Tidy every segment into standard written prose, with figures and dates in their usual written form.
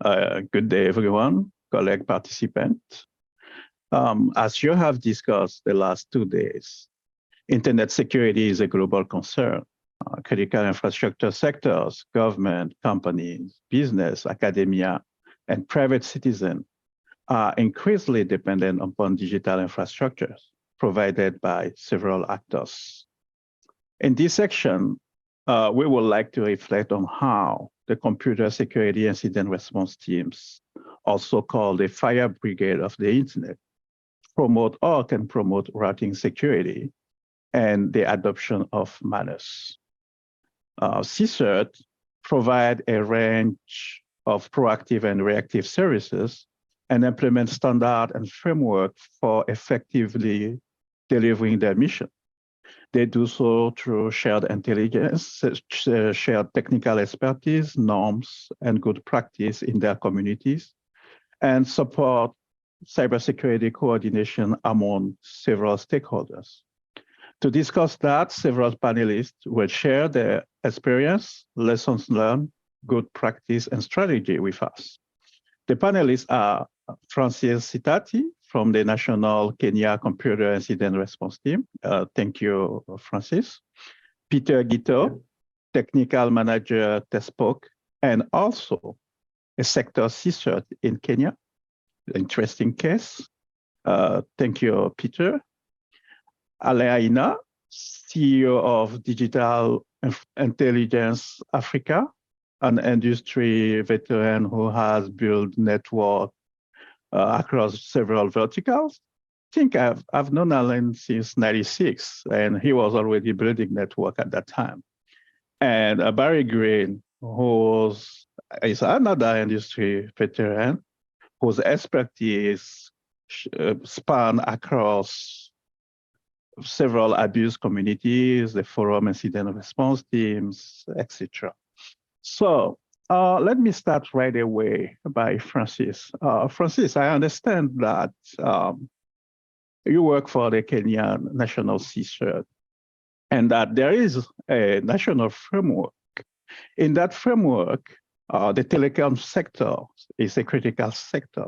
Good day, everyone, colleague participants. As you have discussed the last 2 days, internet security is a global concern. Critical infrastructure sectors, government, companies, business, academia, and private citizens are increasingly dependent upon digital infrastructures provided by several actors. In this section, we would like to reflect on how the computer security incident response teams, also called the fire brigade of the internet, promote or can promote routing security and the adoption of manners. CSIRT provide a range of proactive and reactive services and implement standard and framework for effectively delivering their mission. They do so through shared intelligence, shared technical expertise, norms, and good practice in their communities, and support cybersecurity coordination among several stakeholders. To discuss that, several panelists will share their experience, lessons learned, good practice, and strategy with us. The panelists are Francis Sitati from the National Kenya Computer Incident Response Team. Thank you, Francis. Peter Gitau, Technical Manager, TESPOC, and also a sector CSIRT in Kenya. Interesting case. Thank you, Peter. Alain, Aina, CEO of Digital Intelligence Africa, an industry veteran who has built network across several verticals. I think I've known Alain since '96, and he was already building network at that time. And Barry Greene, who is another industry veteran, whose expertise span across several abuse communities, the forum incident response teams, etc. So let me start right away by Francis. Francis, I understand that you work for the Kenyan National CSIRT and that there is a national framework. In that framework, the telecom sector is a critical sector.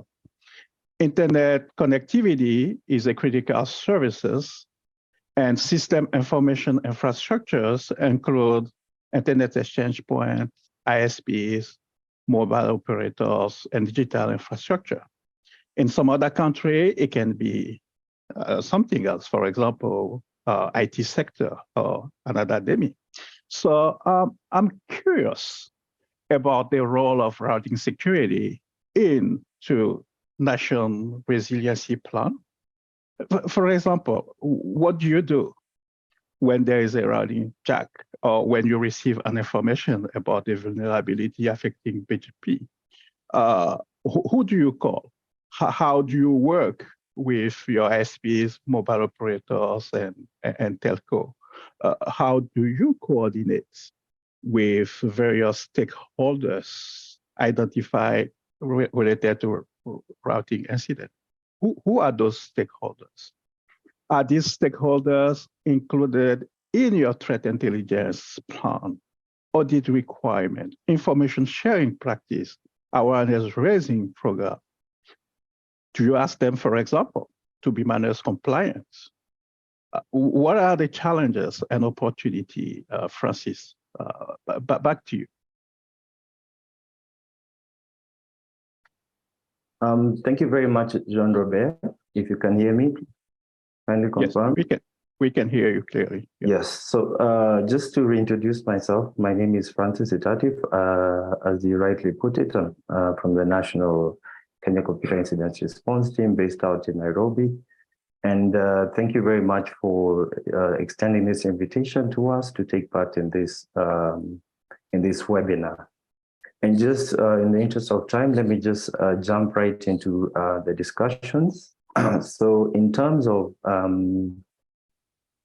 Internet connectivity is a critical services, and system information infrastructures include internet exchange points, ISPs, mobile operators, and digital infrastructure. In some other country, it can be something else, for example, IT sector or another DEMI. So I'm curious about the role of routing security into national resiliency plan. For example, what do you do when there is a routing jack or when you receive an information about a vulnerability affecting BGP? Who do you call? How do you work with your ISPs, mobile operators, and telco? How do you coordinate with various stakeholders identified related to routing incident? Who are those stakeholders? Are these stakeholders included in your threat intelligence plan, audit requirement, information sharing practice, awareness raising program? Do you ask them, for example, to be manners compliant? What are the challenges and opportunity, Francis? Back to you. Thank you very much, Jean-Robert. If you can hear me, kindly confirm. Yes, we can hear you clearly. Yeah. Yes, so just to reintroduce myself, my name is Francis Sitati, as you rightly put it, from the National Kenya Computer Incident Response Team based out in Nairobi. And thank you very much for extending this invitation to us to take part in this webinar. And just in the interest of time, let me just jump right into the discussions. So in terms of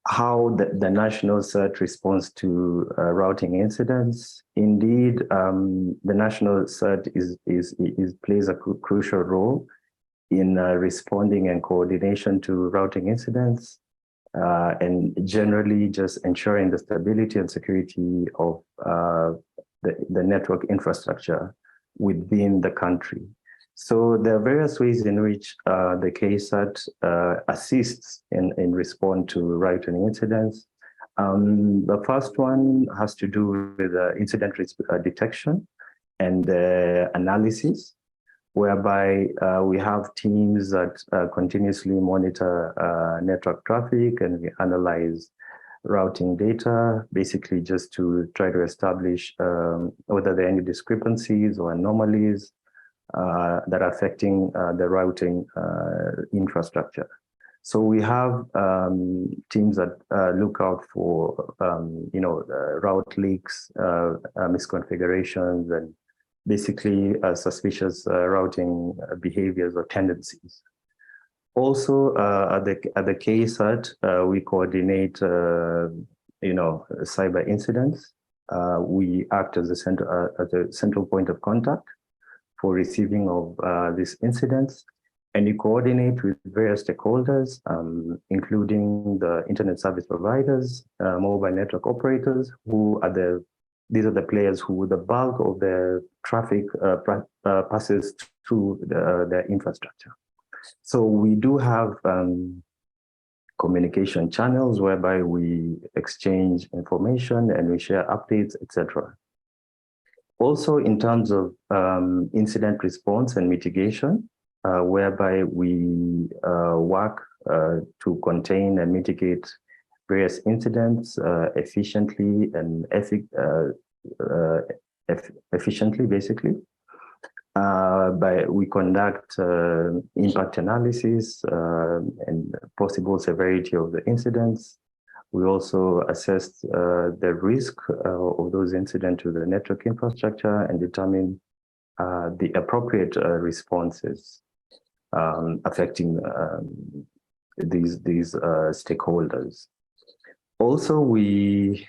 how the National CERT responds to routing incidents, indeed, the National CERT plays a crucial role in responding and coordination to routing incidents, and generally just ensuring the stability and security of the network infrastructure within the country. So there are various ways in which the CSIRT assists in response to right-wing incidents. The first one has to do with incident risk detection and analysis, whereby we have teams that continuously monitor network traffic, and we analyze routing data, basically just to try to establish whether there are any discrepancies or anomalies that are affecting the routing infrastructure. So we have teams that look out for, route leaks, misconfigurations, and basically suspicious routing behaviors or tendencies. Also, at the CSIRT, we coordinate, cyber incidents. We act as a central point of contact for receiving of these incidents, and we coordinate with various stakeholders, including the internet service providers, mobile network operators, these are the players who the bulk of the traffic passes through their infrastructure. So we do have communication channels whereby we exchange information and we share updates, etc. Also, in terms of incident response and mitigation, whereby we work to contain and mitigate various incidents efficiently and efficiently, basically. We conduct impact analysis and possible severity of the incidents. We also assess the risk of those incidents to the network infrastructure and determine the appropriate responses affecting these stakeholders. Also, we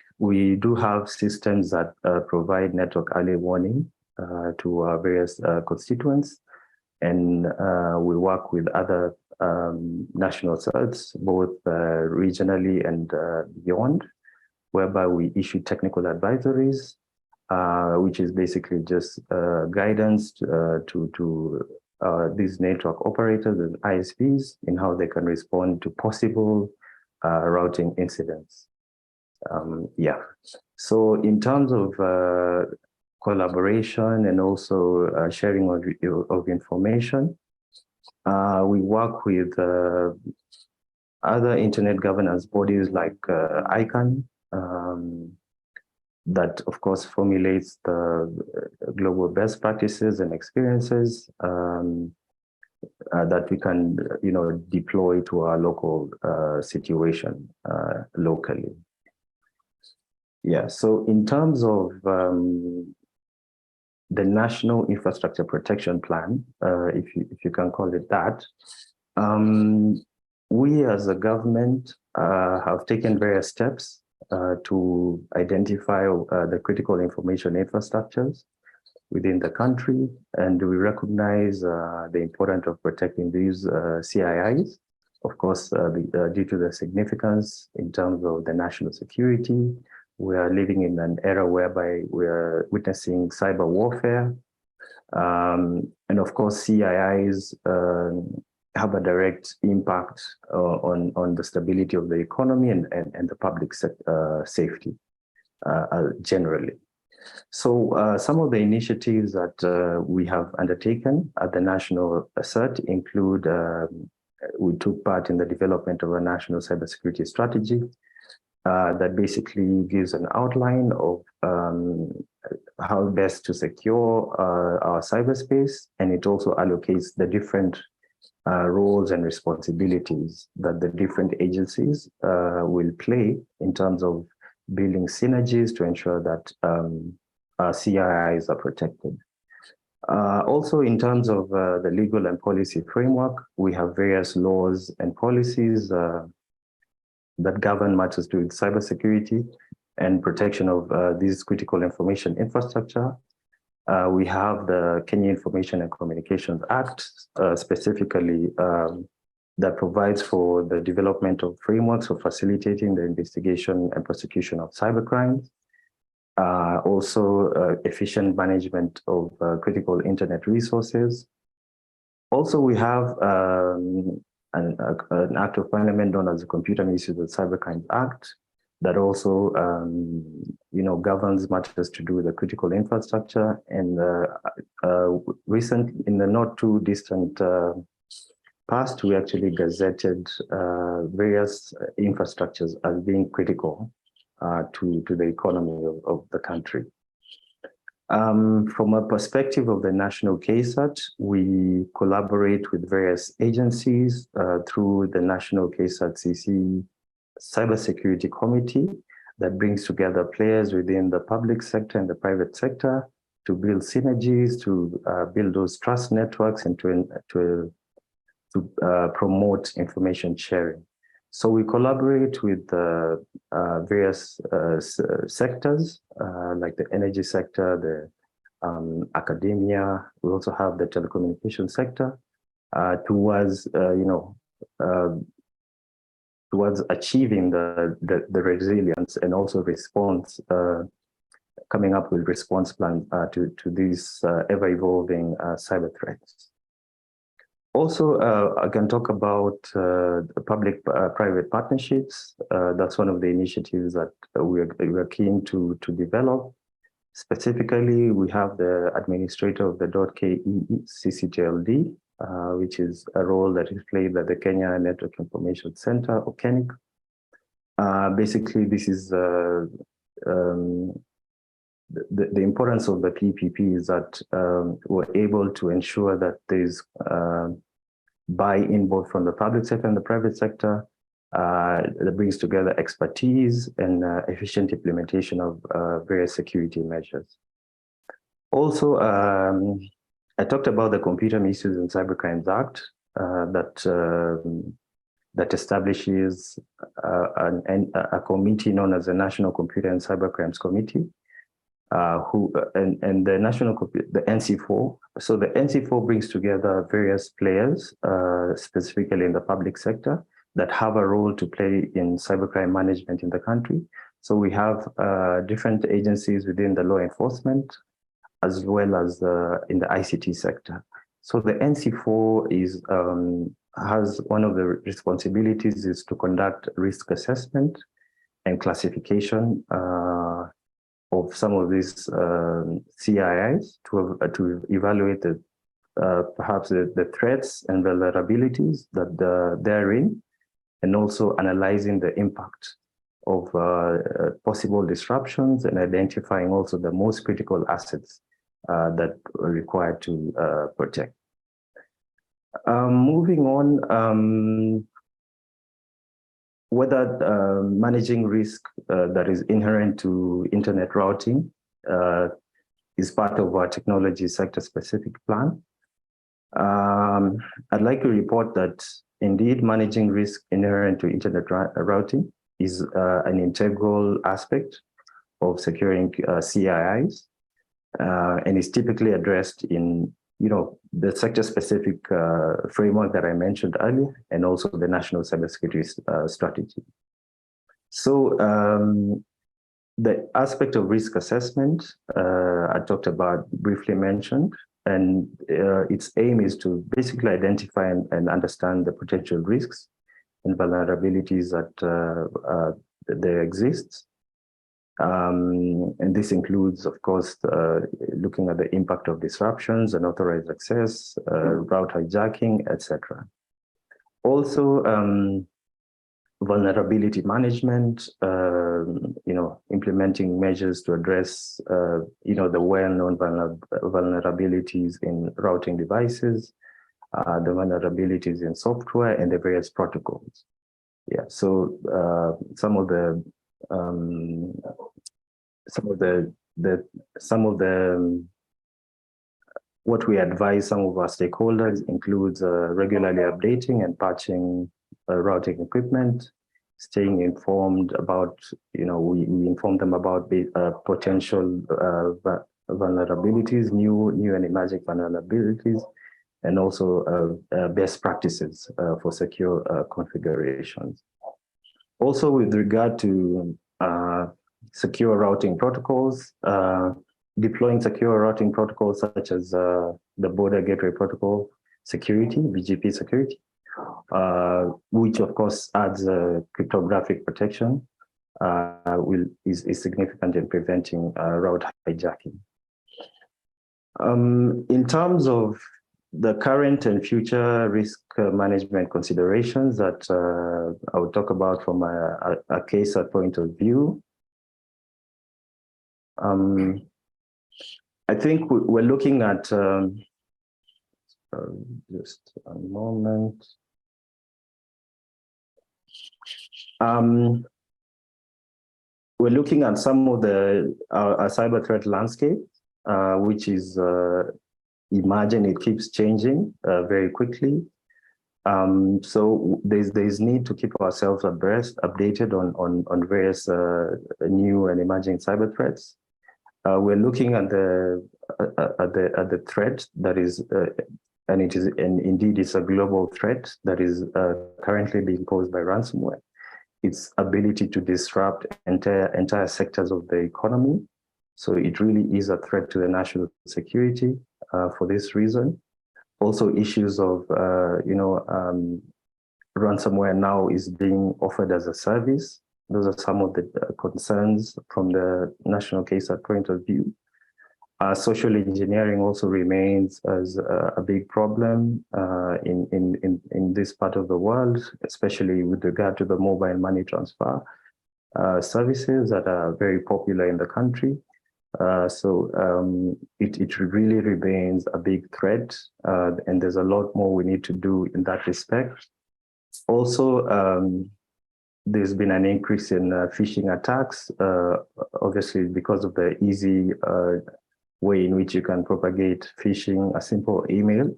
do have systems that provide network early warning to our various constituents, and we work with other national CERTs, both regionally and beyond, whereby we issue technical advisories, which is basically just guidance to these network operators and ISPs in how they can respond to possible routing incidents. So in terms of collaboration and also sharing of information, we work with other internet governance bodies like ICANN, that of course formulates the global best practices and experiences that we can deploy to our local situation locally. So in terms of the National Infrastructure Protection Plan, if you can call it that, we as a government have taken various steps to identify the critical information infrastructures within the country, and we recognize the importance of protecting these CIIs, of course, due to the significance in terms of the national security. We are living in an era whereby we are witnessing cyber warfare. And of course, CIIs have a direct impact on the stability of the economy and the public safety generally. So some of the initiatives that we have undertaken at the National CERT include, we took part in the development of a national cybersecurity strategy that basically gives an outline of how best to secure our cyberspace, and it also allocates the different roles and responsibilities that the different agencies will play in terms of building synergies to ensure that our CIIs are protected. Also, in terms of the legal and policy framework, we have various laws and policies that govern matters to cybersecurity and protection of this critical information infrastructure. We have the Kenya Information and Communications Act, specifically that provides for the development of frameworks for facilitating the investigation and prosecution of cybercrimes. also efficient management of critical internet resources. Also, we have an act of parliament known as the Computer Misuse and Cybercrimes Act that also, governs matters to do with the critical infrastructure. And recently, in the not too distant past, we actually gazetted various infrastructures as being critical to the economy of the country. From a perspective of the national CSIRT, we collaborate with various agencies through the national CSIRT CC Cybersecurity Committee that brings together players within the public sector and the private sector to build synergies, to build those trust networks, and to promote information sharing. So we collaborate with various sectors, like the energy sector, the academia. We also have the telecommunication sector towards, towards achieving the resilience and also response, coming up with response plans to these ever-evolving cyber threats. Also, I can talk about public-private partnerships. That's one of the initiatives that we're keen to develop. Specifically, we have the administrator of the .ke CCTLD, which is a role that is played by the Kenya Network Information Center, or KENIC. Basically, this is the importance of the PPP is that we're able to ensure that there's buy-in both from the public sector and the private sector that brings together expertise and efficient implementation of various security measures. Also, I talked about the Computer Misuse and Cybercrimes Act that establishes a committee known as the National Computer and Cybercrimes Committee, and the NC4. So the NC4 brings together various players, specifically in the public sector, that have a role to play in cybercrime management in the country. So we have different agencies within the law enforcement, as well as in the ICT sector. So the NC4 is has one of the responsibilities is to conduct risk assessment and classification of some of these CIIs to evaluate perhaps the threats and vulnerabilities that they're in, and also analyzing the impact of possible disruptions and identifying also the most critical assets that are required to protect. Moving on, whether managing risk that is inherent to internet routing is part of our technology sector specific plan. I'd like to report that indeed managing risk inherent to internet routing is an integral aspect of securing CIIs and is typically addressed in the sector-specific framework that I mentioned earlier, and also the National Cybersecurity Strategy. So the aspect of risk assessment I talked about, briefly mentioned, and its aim is to basically identify and understand the potential risks and vulnerabilities that there exist. And this includes, of course, looking at the impact of disruptions, unauthorized access, route hijacking, etc. Also, vulnerability management, implementing measures to address, the well-known vulnerabilities in routing devices, the vulnerabilities in software, and the various protocols. Yeah, so some of the what we advise some of our stakeholders includes regularly updating and patching routing equipment, staying informed about, we inform them about potential vulnerabilities, new and emerging vulnerabilities, and also best practices for secure configurations. Also, with regard to secure routing protocols, deploying secure routing protocols such as the Border Gateway Protocol security, BGP security, which of course adds cryptographic protection, is significant in preventing route hijacking. In terms of the current and future risk management considerations that I will talk about from a CSIRT point of view, I think we're looking at, just a moment. We're looking at some of the cyber threat landscape, which is emerging. It keeps changing very quickly. So there's need to keep ourselves abreast, updated on various new and emerging cyber threats. We're looking at the threat that is, and indeed it's a global threat that is currently being posed by ransomware. Its ability to disrupt entire sectors of the economy. So it really is a threat to the national security for this reason. Also issues of, ransomware now is being offered as a service. Those are some of the concerns from the national CSIRT point of view. Social engineering also remains as a big problem in this part of the world, especially with regard to the mobile money transfer services that are very popular in the country. It really remains a big threat, and there's a lot more we need to do in that respect. Also, there's been an increase in phishing attacks, obviously because of the easy way in which you can propagate phishing. A simple email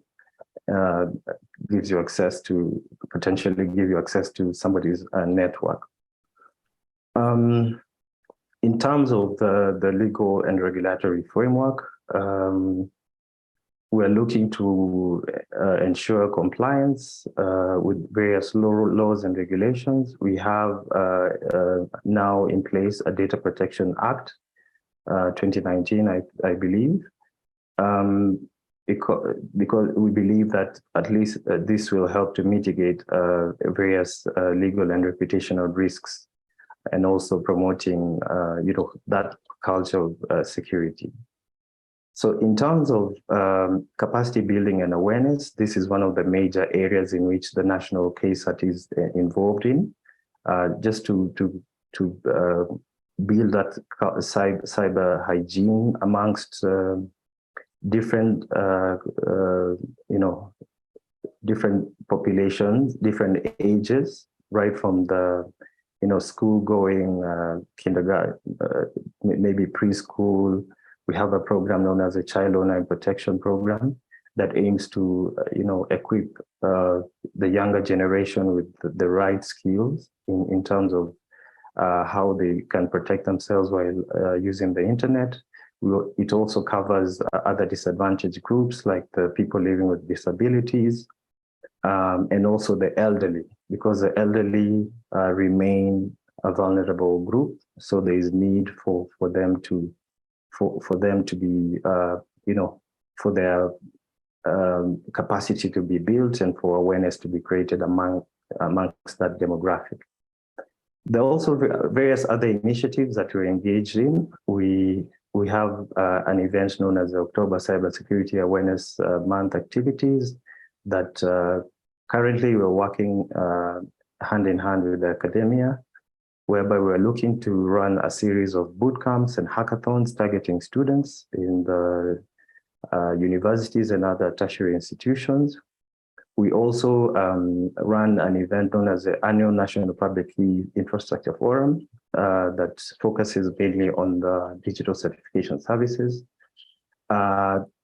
gives you access to, potentially give you access to somebody's network. In terms of the legal and regulatory framework, we're looking to ensure compliance with various laws and regulations. We have now in place a Data Protection Act, 2019, I believe, because we believe that at least this will help to mitigate various legal and reputational risks, and also promoting, that culture of security. So in terms of capacity building and awareness, this is one of the major areas in which the national CSIRT is involved in, just to build that cyber hygiene amongst different, different populations, different ages, right from the school going, kindergarten, maybe preschool. We have a program known as a Child Online Protection Program that aims to, equip the younger generation with the right skills in terms of how they can protect themselves while using the internet. It also covers other disadvantaged groups like the people living with disabilities, and also the elderly, because the elderly remain a vulnerable group. So there is need for them to be, for their capacity to be built and for awareness to be created amongst that demographic. There are also various other initiatives that we're engaged in. We have an event known as the October Cybersecurity Awareness Month activities that currently we're working hand in hand with the academia, whereby we're looking to run a series of boot camps and hackathons targeting students in the universities and other tertiary institutions. We also run an event known as the Annual National Public Key Infrastructure Forum that focuses mainly on the digital certification services.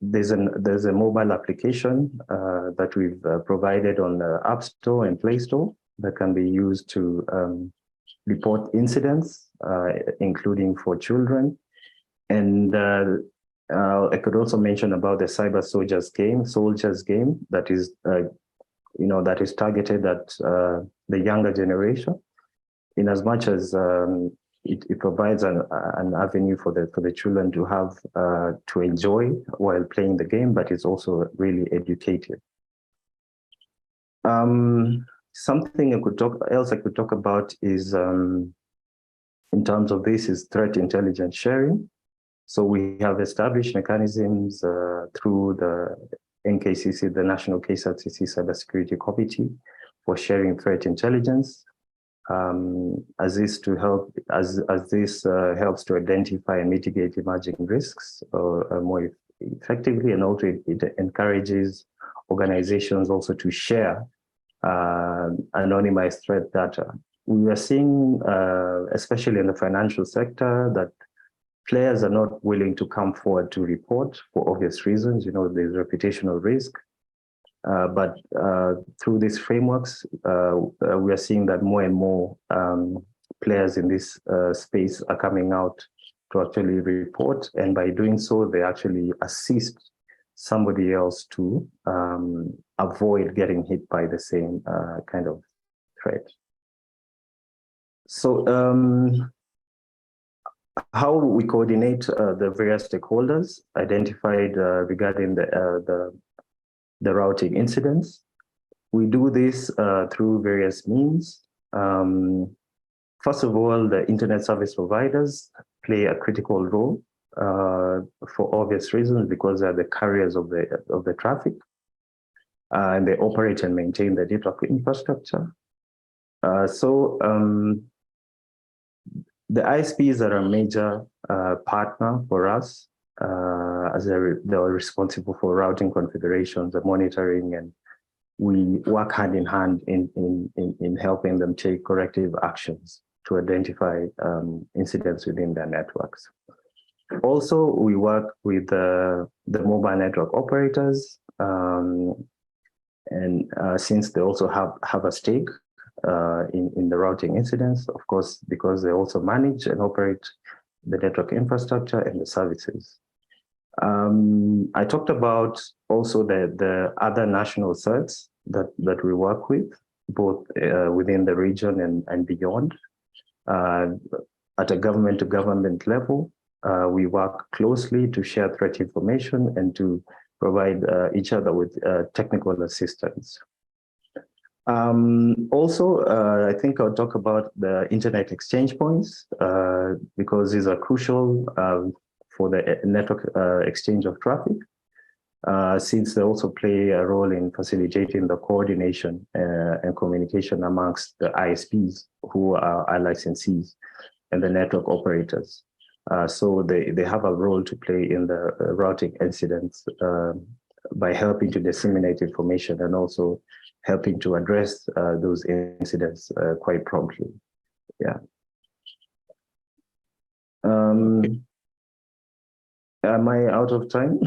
There's a mobile application that we've provided on the App Store and Play Store that can be used to report incidents, including for children. And I could also mention about the Cyber Soldiers game that is, that is targeted at the younger generation, in as much as, it provides an avenue for the children to have to enjoy while playing the game, but it's also really educative. Something I could talk about is in terms of this is threat intelligence sharing. So we have established mechanisms through the NKCC, the National CSIRT Cybersecurity Committee, for sharing threat intelligence. As this helps to identify and mitigate emerging risks more effectively, and also it encourages organizations also to share anonymized threat data. We are seeing, especially in the financial sector, that players are not willing to come forward to report for obvious reasons. You know, there's reputational risk. But through these frameworks, we are seeing that more and more players in this space are coming out to actually report. And by doing so, they actually assist somebody else to avoid getting hit by the same kind of threat. So how we coordinate the various stakeholders identified regarding the routing incidents. We do this through various means. First of all, the internet service providers play a critical role for obvious reasons, because they're the carriers of the traffic, and they operate and maintain the network infrastructure. The ISPs are a major partner for us, as they are responsible for routing configurations and monitoring, and we work hand in hand in helping them take corrective actions to identify incidents within their networks. Also, we work with the mobile network operators, and since they also have a stake in the routing incidents, of course, because they also manage and operate the network infrastructure and the services. I talked about also the other national CERTs that we work with, both within the region and beyond. At a government-to-government level, we work closely to share threat information and to provide each other with technical assistance. Also, I think I'll talk about the internet exchange points, because these are crucial for the network exchange of traffic, since they also play a role in facilitating the coordination and communication amongst the ISPs, who are our licensees, and the network operators. So they have a role to play in the routing incidents by helping to disseminate information and also helping to address those incidents quite promptly. Yeah. Am I out of time?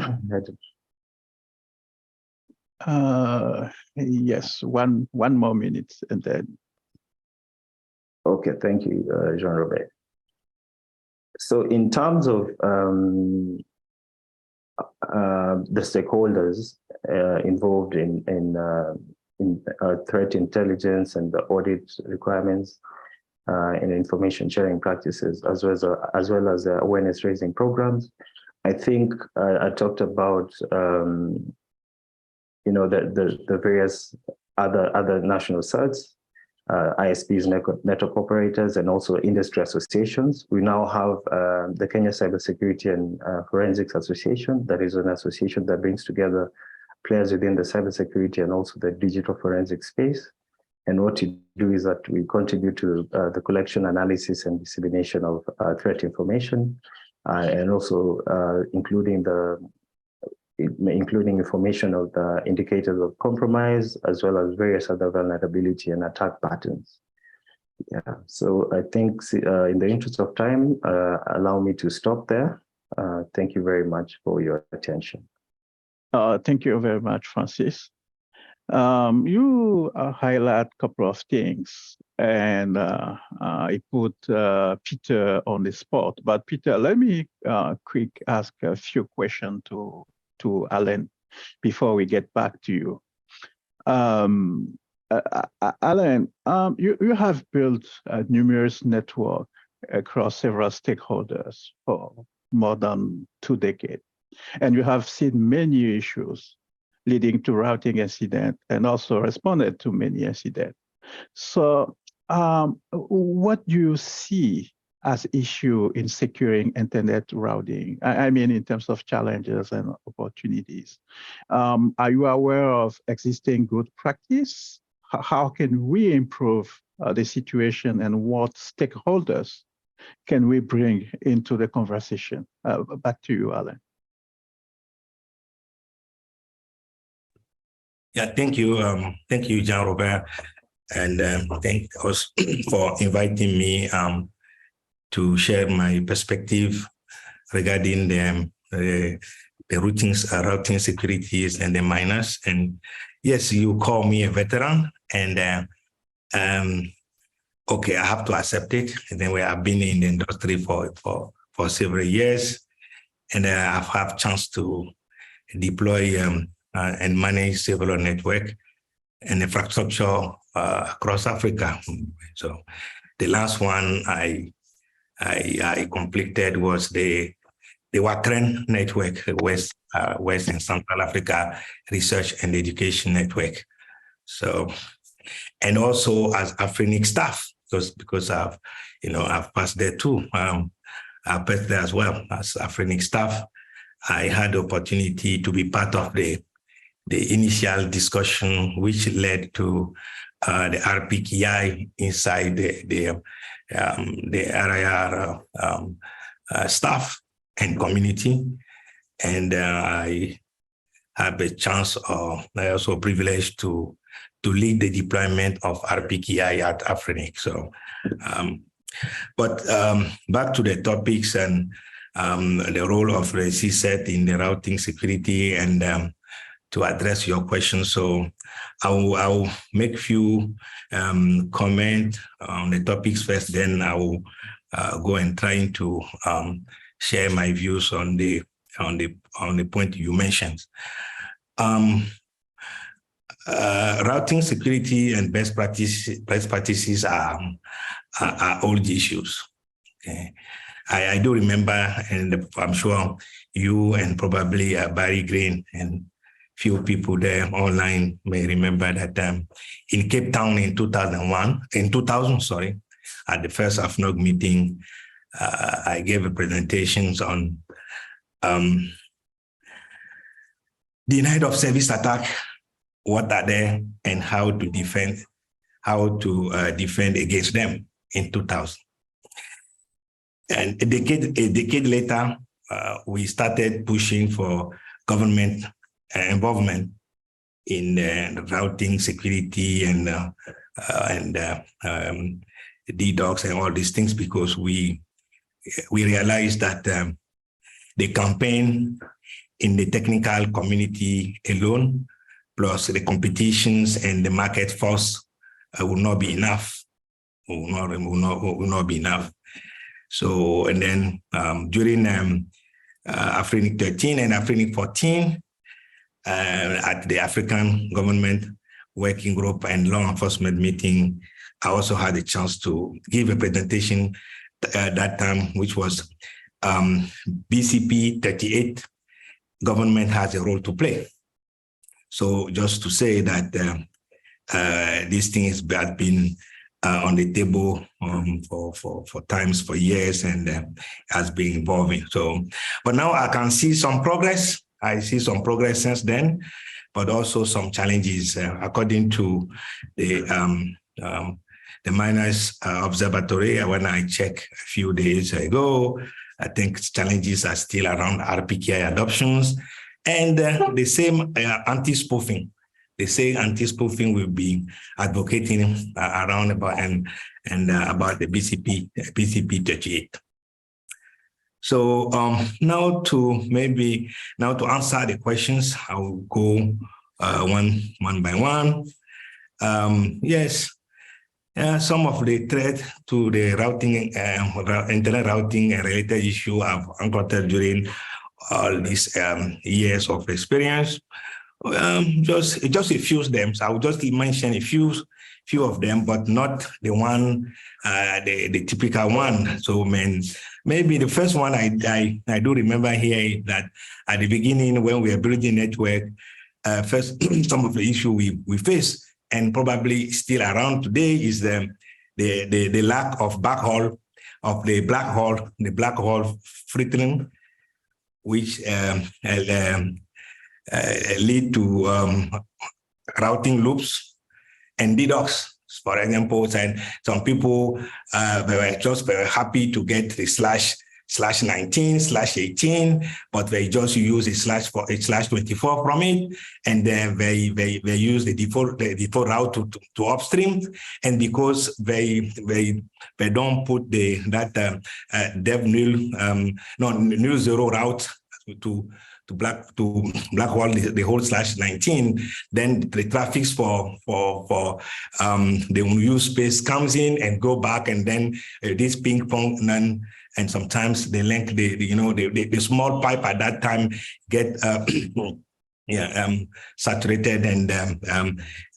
Yes, one more minute and then. Okay, thank you, Jean-Robert. So in terms of the stakeholders involved in threat intelligence and the audit requirements and information sharing practices, as well as awareness raising programs, I think I talked about the various other national CERTs, ISPs, network operators, and also industry associations. We now have the Kenya Cybersecurity and Forensics Association. That is an association that brings together players within the cybersecurity and also the digital forensic space. And what we do is that we contribute to the collection, analysis, and dissemination of threat information, and also including information of the indicators of compromise, as well as various other vulnerability and attack patterns. Yeah, so I think in the interest of time, allow me to stop there. Thank you very much for your attention. Thank you very much, Francis. You highlight a couple of things, and I put Peter on the spot. But Peter, let me quick ask a few questions to Alain before we get back to you. Alain, you have built numerous network across several stakeholders for more than 2 decades. And you have seen many issues leading to routing incidents and also responded to many incidents. So what do you see as issue in securing internet routing? I mean, in terms of challenges and opportunities. Are you aware of existing good practice? How can we improve the situation, and what stakeholders can we bring into the conversation? Back to you, Alain. Yeah, thank you, Jean-Robert, and thank us for inviting me to share my perspective regarding the routing securities and the miners. And yes, you call me a veteran, and okay, I have to accept it. And then we have been in the industry for several years, and I've had a chance to deploy and manage several network and infrastructure across Africa. So the last one I completed was the Wakren network, West and Central Africa Research and Education Network. So, and also as Afrinic staff, because I've passed there too. I passed there as well as Afrinic staff. I had the opportunity to be part of the initial discussion, which led to the RPKI inside the RIR staff and community. And I have a chance, I also privileged to lead the deployment of RPKI at Afrinic. So, but back to the topics and the role of the CSIRT in the routing security, and to address your question. So I'll make few comment on the topics first, then I will go and try to share my views on the point you mentioned. Routing security and best practices are old issues. Okay. I do remember, and I'm sure you and probably Barry Greene and few people there online may remember that in Cape Town in 2000, at the first AFNOG meeting, I gave a presentation on denied of service attack, what are they, and how to defend against them in 2000. And a decade later, we started pushing for government involvement in routing security and DDoS and all these things, because we realized that the campaign in the technical community alone, plus the competitions and the market force, will not be enough. Will not be enough. So, and then during Afrinic 13 and Afrinic 14, at the African Government Working Group and Law Enforcement meeting, I also had a chance to give a presentation that time, which was BCP 38, government has a role to play. So just to say that this thing has been on the table for years, and has been evolving. So, but now I can see some progress. I see some progress since then, but also some challenges. According to the Miners Observatory, when I checked a few days ago, I think challenges are still around RPKI adoptions, and the same anti-spoofing. They say anti-spoofing will be advocating around about about the BCP 38. So now to answer the questions, I will go one by one. Yes, some of the threat to the routing, internet routing and related issue I've encountered during all these years of experience Just a few of them. So I will just mention a few of them, but not the one, the typical one. So maybe the first one I do remember here is that at the beginning when we were building network, first some of the issue we face and probably still around today is the lack of backhaul of the black hole filtering, which lead to routing loops and DDoS, for example. And some people they were just very happy to get the /19/18, but they just use a /24 from it, and then they use the default route to upstream, and because they don't put that dev null zero route to black hole the whole /19, then the traffic for the unused space comes in and go back, and then this ping pong and sometimes the length the small pipe at that time get saturated, and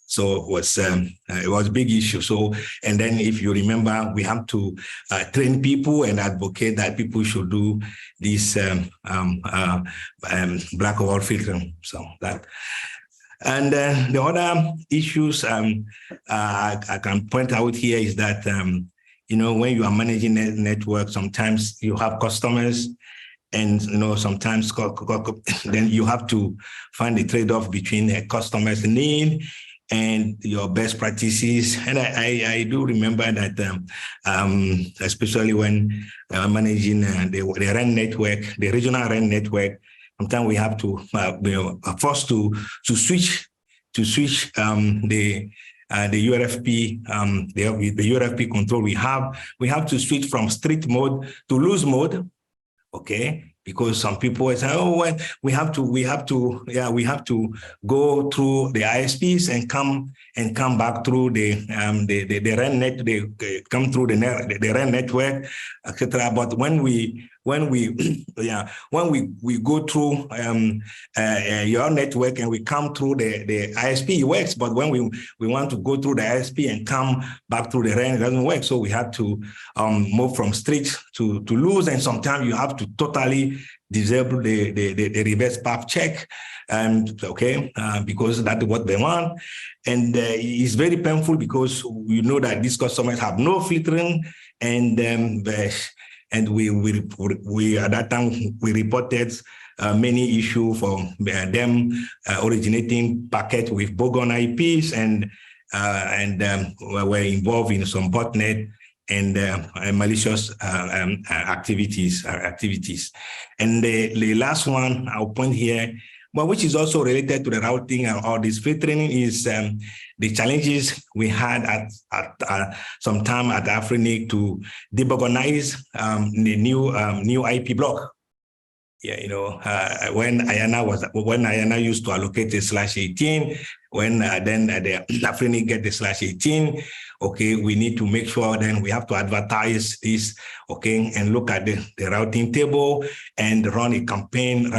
so it was a big issue. So, and then if you remember, we have to train people and advocate that people should do this black hole filtering. So that, and the other issues I can point out here is that when you are managing a network, sometimes you have customers. And sometimes then you have to find a trade-off between a customer's need and your best practices. And I do remember that, especially when managing the RAN network, the regional RAN network, sometimes we have to forced to switch the URFP, the URFP control we have to switch from strict mode to loose mode. Okay, because some people say, oh, well, we have to go through the ISPs and come back through the RAN net, they come through the RAN network, etc. But when we go through your network and we come through the ISP, it works. But when we want to go through the ISP and come back through the RAN, it doesn't work. So we have to move from strict to loose, and sometimes you have to totally disable the reverse path check, because that's what they want. And it's very painful because we know that these customers have no filtering, and we at that time we reported many issues from them originating packets with bogon IPs, and were involved in some botnet and malicious activities. And the last one I'll point here, but which is also related to the routing and all this filtering, is the challenges we had at some time at AfriNIC to debogonize the new IP block. Yeah, when Aina used to allocate the /18, when then the AfriNIC get the /18, okay, we need to make sure then we have to advertise this, okay, and look at the routing table and run a campaign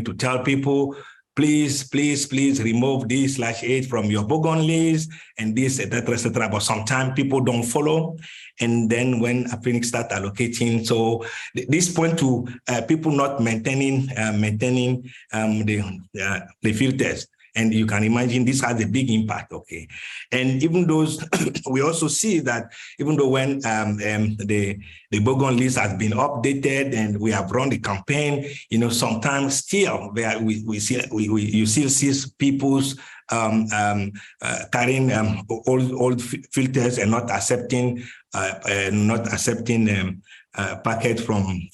to tell people, please remove this /8 from your bogon list and this, etc. But sometimes people don't follow. And then when AfriNIC start allocating, so this point to people not maintaining the filters. And you can imagine this has a big impact, okay? And even those, we also see that even though when the bogon list has been updated and we have run the campaign, sometimes still you still see people's carrying old filters and not accepting packet from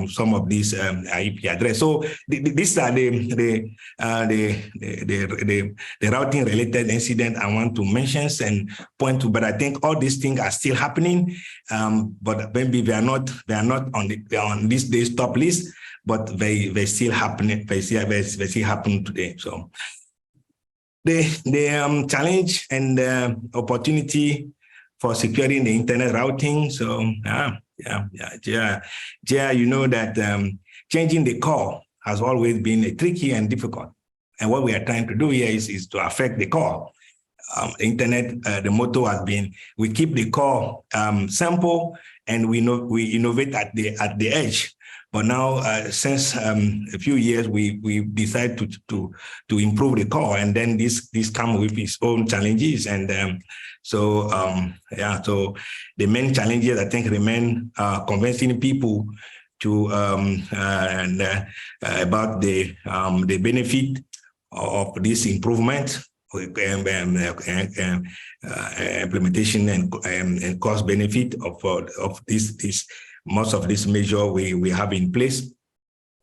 some of these IP address. So these are the routing related incident I want to mention and point to. But I think all these things are still happening. But maybe they are not on this day's top list, but they still happening. They still happen today. So the challenge and opportunity for securing the internet routing. So you know that changing the core has always been tricky and difficult. And what we are trying to do here is to affect the core. Internet, the motto has been, we keep the core simple and we innovate at the edge. But now, since a few years, we decided to improve the core, and then this comes with its own challenges. And so the main challenges, I think, remain convincing people to about the benefit of this improvement, implementation and cost benefit of this most of this measure we have in place.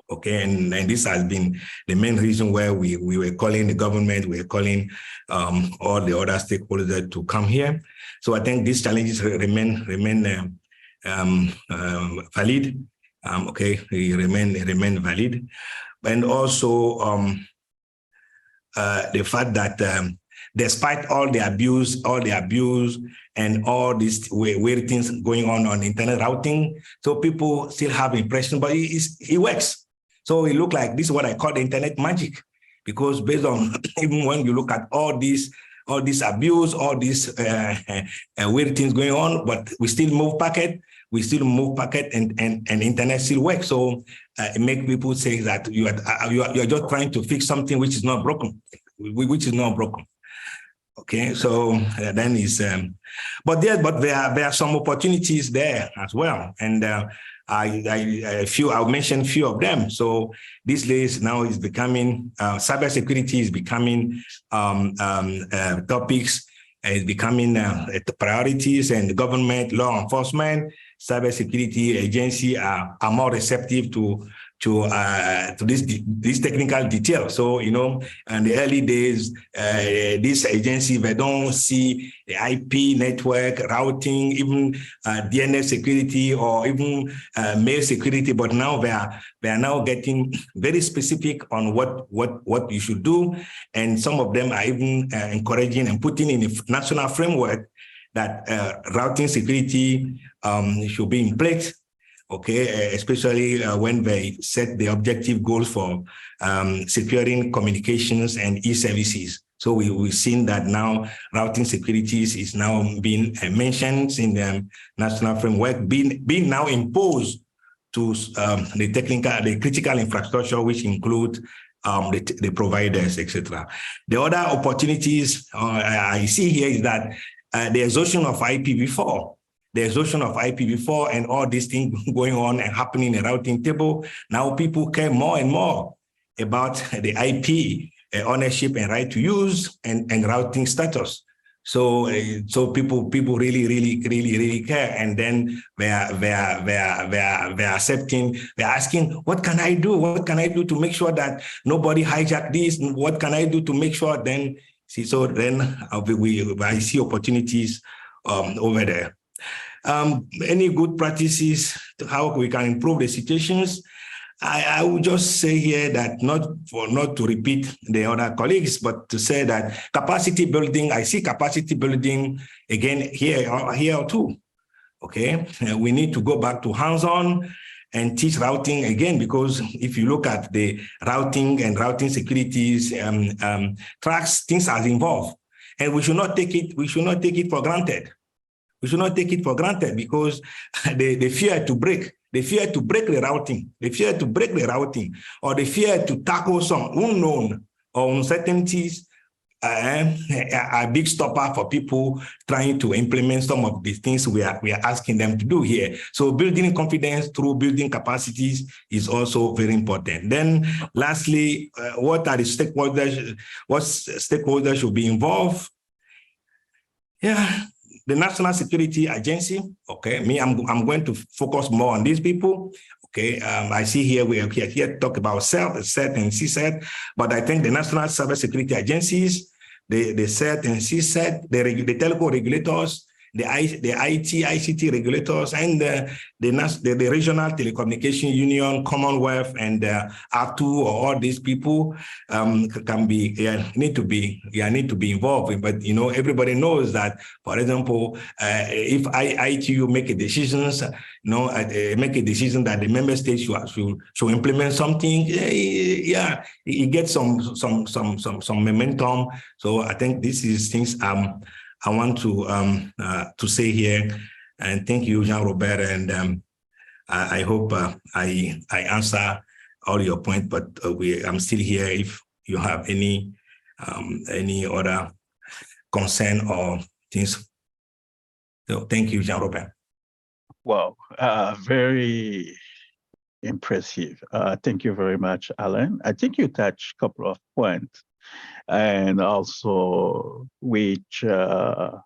Okay, and this has been the main reason why we were calling the government, we were calling all the other stakeholders to come here. So I think these challenges remain valid. Okay, they remain valid, and also the fact that despite all the abuse and all these weird things going on internet routing, so people still have impression, but it works. So it looks like this is what I call the internet magic, because based on even when you look at all this abuse, all these weird things going on, but we still move packet. And internet still works. So it makes people say that you are just trying to fix something which is not broken, Okay, so then is but there are some opportunities there as well, and I'll mention a few of them. So these days now is becoming cybersecurity is becoming topics. Is becoming priorities, and the government, law enforcement, cybersecurity agency are more receptive to this technical detail. So, you know, in the early days, this agency, they don't see the IP network routing, even DNS security or even mail security, but now they are now getting very specific on what you should do. And some of them are even encouraging and putting in a national framework that routing security should be in place. Okay, especially when they set the objective goals for securing communications and e-services. So we've seen that now routing securities is now being mentioned in the national framework, being now imposed to the critical infrastructure, which include the providers, etc. The other opportunities I see here is that the exhaustion of IPv4. The exhaustion of IPv4 and all these things going on and happening in the routing table. Now people care more and more about the IP ownership and right to use and routing status. So people really care, and then they're accepting. They're asking, what can I do? What can I do to make sure that nobody hijack this? What can I do to make sure? Then I see opportunities over there. Any good practices to how we can improve the situations? I would just say here that not to repeat the other colleagues, but to say that capacity building, I see capacity building again here too. Okay, we need to go back to hands-on and teach routing again, because if you look at the routing and routing securities tracks, things are involved, and we should not take it for granted. We should not take it for granted, because the fear to break the routing, or the fear to tackle some unknown or uncertainties are a big stopper for people trying to implement some of these things we are asking them to do here. So building confidence through building capacities is also very important. Then lastly, what are the stakeholders? What stakeholders should be involved? Yeah. The National Security Agency, okay, I'm going to focus more on these people. Okay, I see here we are here to talk about CSIRT and CSIRT, but I think the National Cybersecurity Agencies, the CSIRT and CSIRT, the telco regulators, ICT regulators and the regional telecommunication union, Commonwealth, and R2, or all these people need to be involved. But everybody knows that, for example, if ITU make a decision, make a decision that the member states should implement something, it gets some momentum. So I think this is things I want to say here. And thank you, Jean-Robert, and I hope I answer all your points, but I'm still here if you have any other concern or things. So thank you, Jean-Robert. Wow, very impressive. Thank you very much, Alain. I think you touched a couple of points, and also which call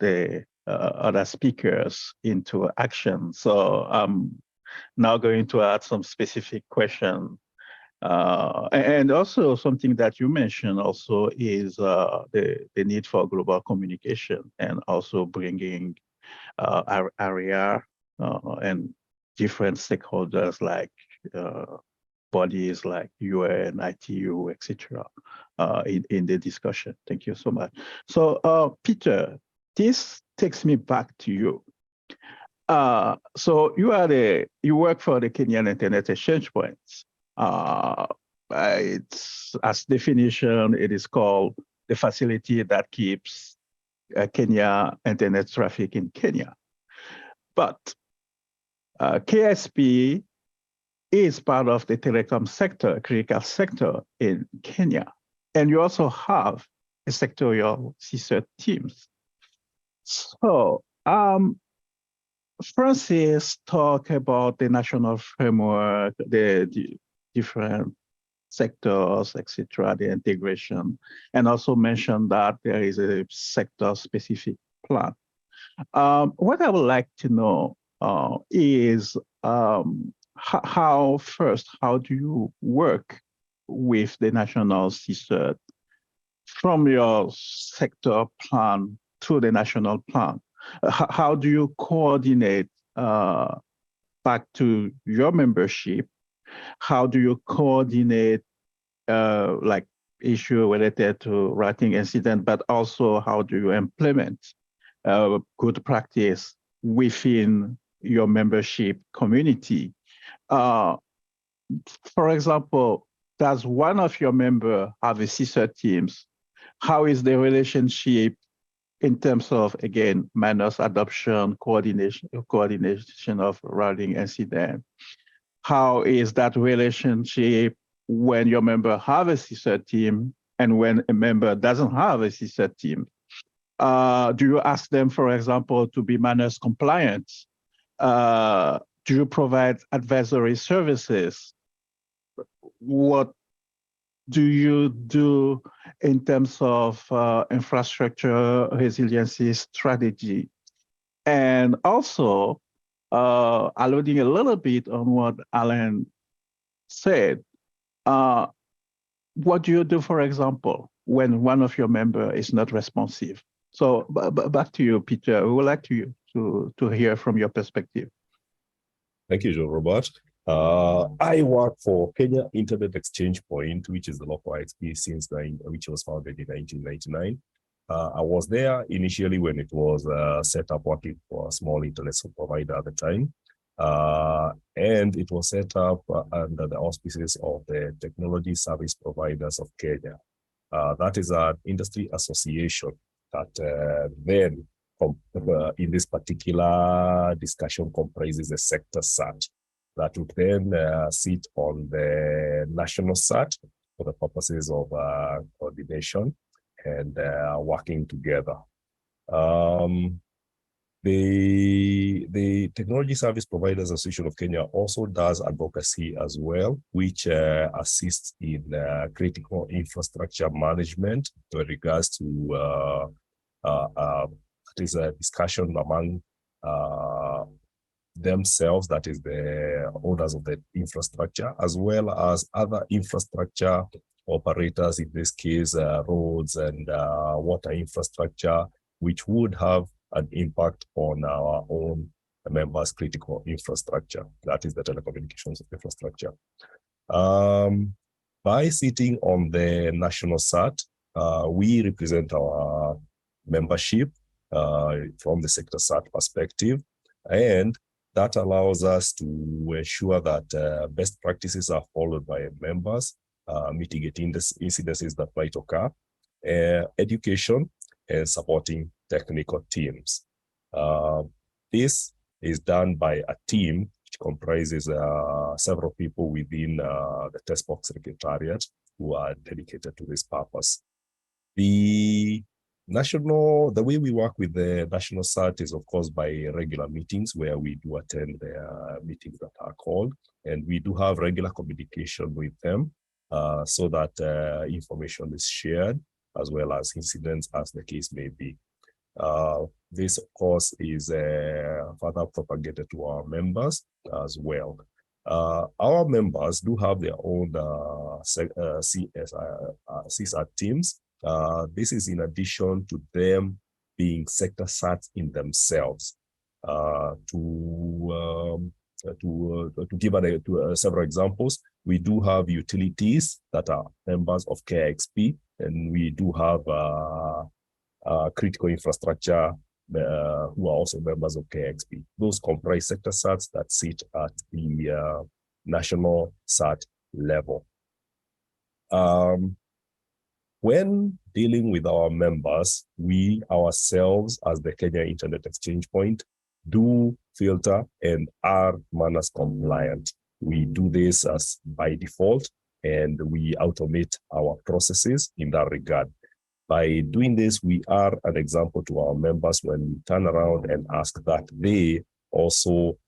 the other speakers into action. So I'm now going to add some specific questions. And also something that you mentioned also is the need for global communication, and also bringing our area and different stakeholders like bodies like UN, ITU, etc. In the discussion. Thank you so much. So Peter, this takes me back to you. So you work for the Kenyan Internet Exchange Points. It's, as definition, it is called the facility that keeps Kenya internet traffic in Kenya. But KSP is part of the telecom sector, critical sector in Kenya. And you also have a sectorial CSIRT teams. So Francis talked about the national framework, the different sectors, etc., the integration, and also mentioned that there is a sector-specific plan. What I would like to know is how do you work with the national CSIRT from your sector plan to the national plan? How do you coordinate back to your membership? How do you coordinate like issue related to routing incident, but also how do you implement good practice within your membership community? For example, does one of your members have a CSIRT teams? How is the relationship in terms of, again, minus adoption, coordination of routing incident? How is that relationship when your member have a CSIRT team and when a member doesn't have a CSIRT team? Do you ask them, for example, to be manus compliant? Do you provide advisory services? What do you do in terms of infrastructure resiliency strategy? And also, alluding a little bit on what Alain said, what do you do, for example, when one of your members is not responsive? So back to you, Peter. We would like to hear from your perspective. Thank you, Jean-Robert. I work for Kenya Internet Exchange Point, which is the local ISP which was founded in 1999. I was there initially when it was set up working for a small internet provider at the time. And it was set up under the auspices of the Technology Service Providers of Kenya. That is an industry association that then, in this particular discussion, comprises a sector CERT that would then sit on the national CERT for the purposes of coordination and working together. The Technology Service Providers Association of Kenya also does advocacy as well, which assists in critical infrastructure management with regards to it is a discussion among themselves, that is the owners of the infrastructure, as well as other infrastructure operators, in this case, roads and water infrastructure, which would have an impact on our own members' critical infrastructure, that is the telecommunications infrastructure. By sitting on the national CERT, we represent our membership from the sector CERT perspective, and that allows us to ensure that best practices are followed by members, mitigating the incidences that might occur, education, and supporting technical teams. This is done by a team which comprises several people within the test box secretariat who are dedicated to this purpose. The way we work with the national CERT is, of course, by regular meetings where we do attend their meetings that are called, and we do have regular communication with them so that information is shared as well as incidents as the case may be. This, of course, is further propagated to our members as well. Our members do have their own CSIRT teams. This is in addition to them being sector CERTs in themselves. To give several examples, we do have utilities that are members of CareXP, and we do have critical infrastructure who are also members of CareXP. Those comprise sector CERTs that sit at the national CERT level. When dealing with our members, we ourselves as the Kenya Internet Exchange Point do filter and are manners compliant. We do this as by default, and we automate our processes in that regard. By doing this, we are an example to our members when we turn around and ask that they also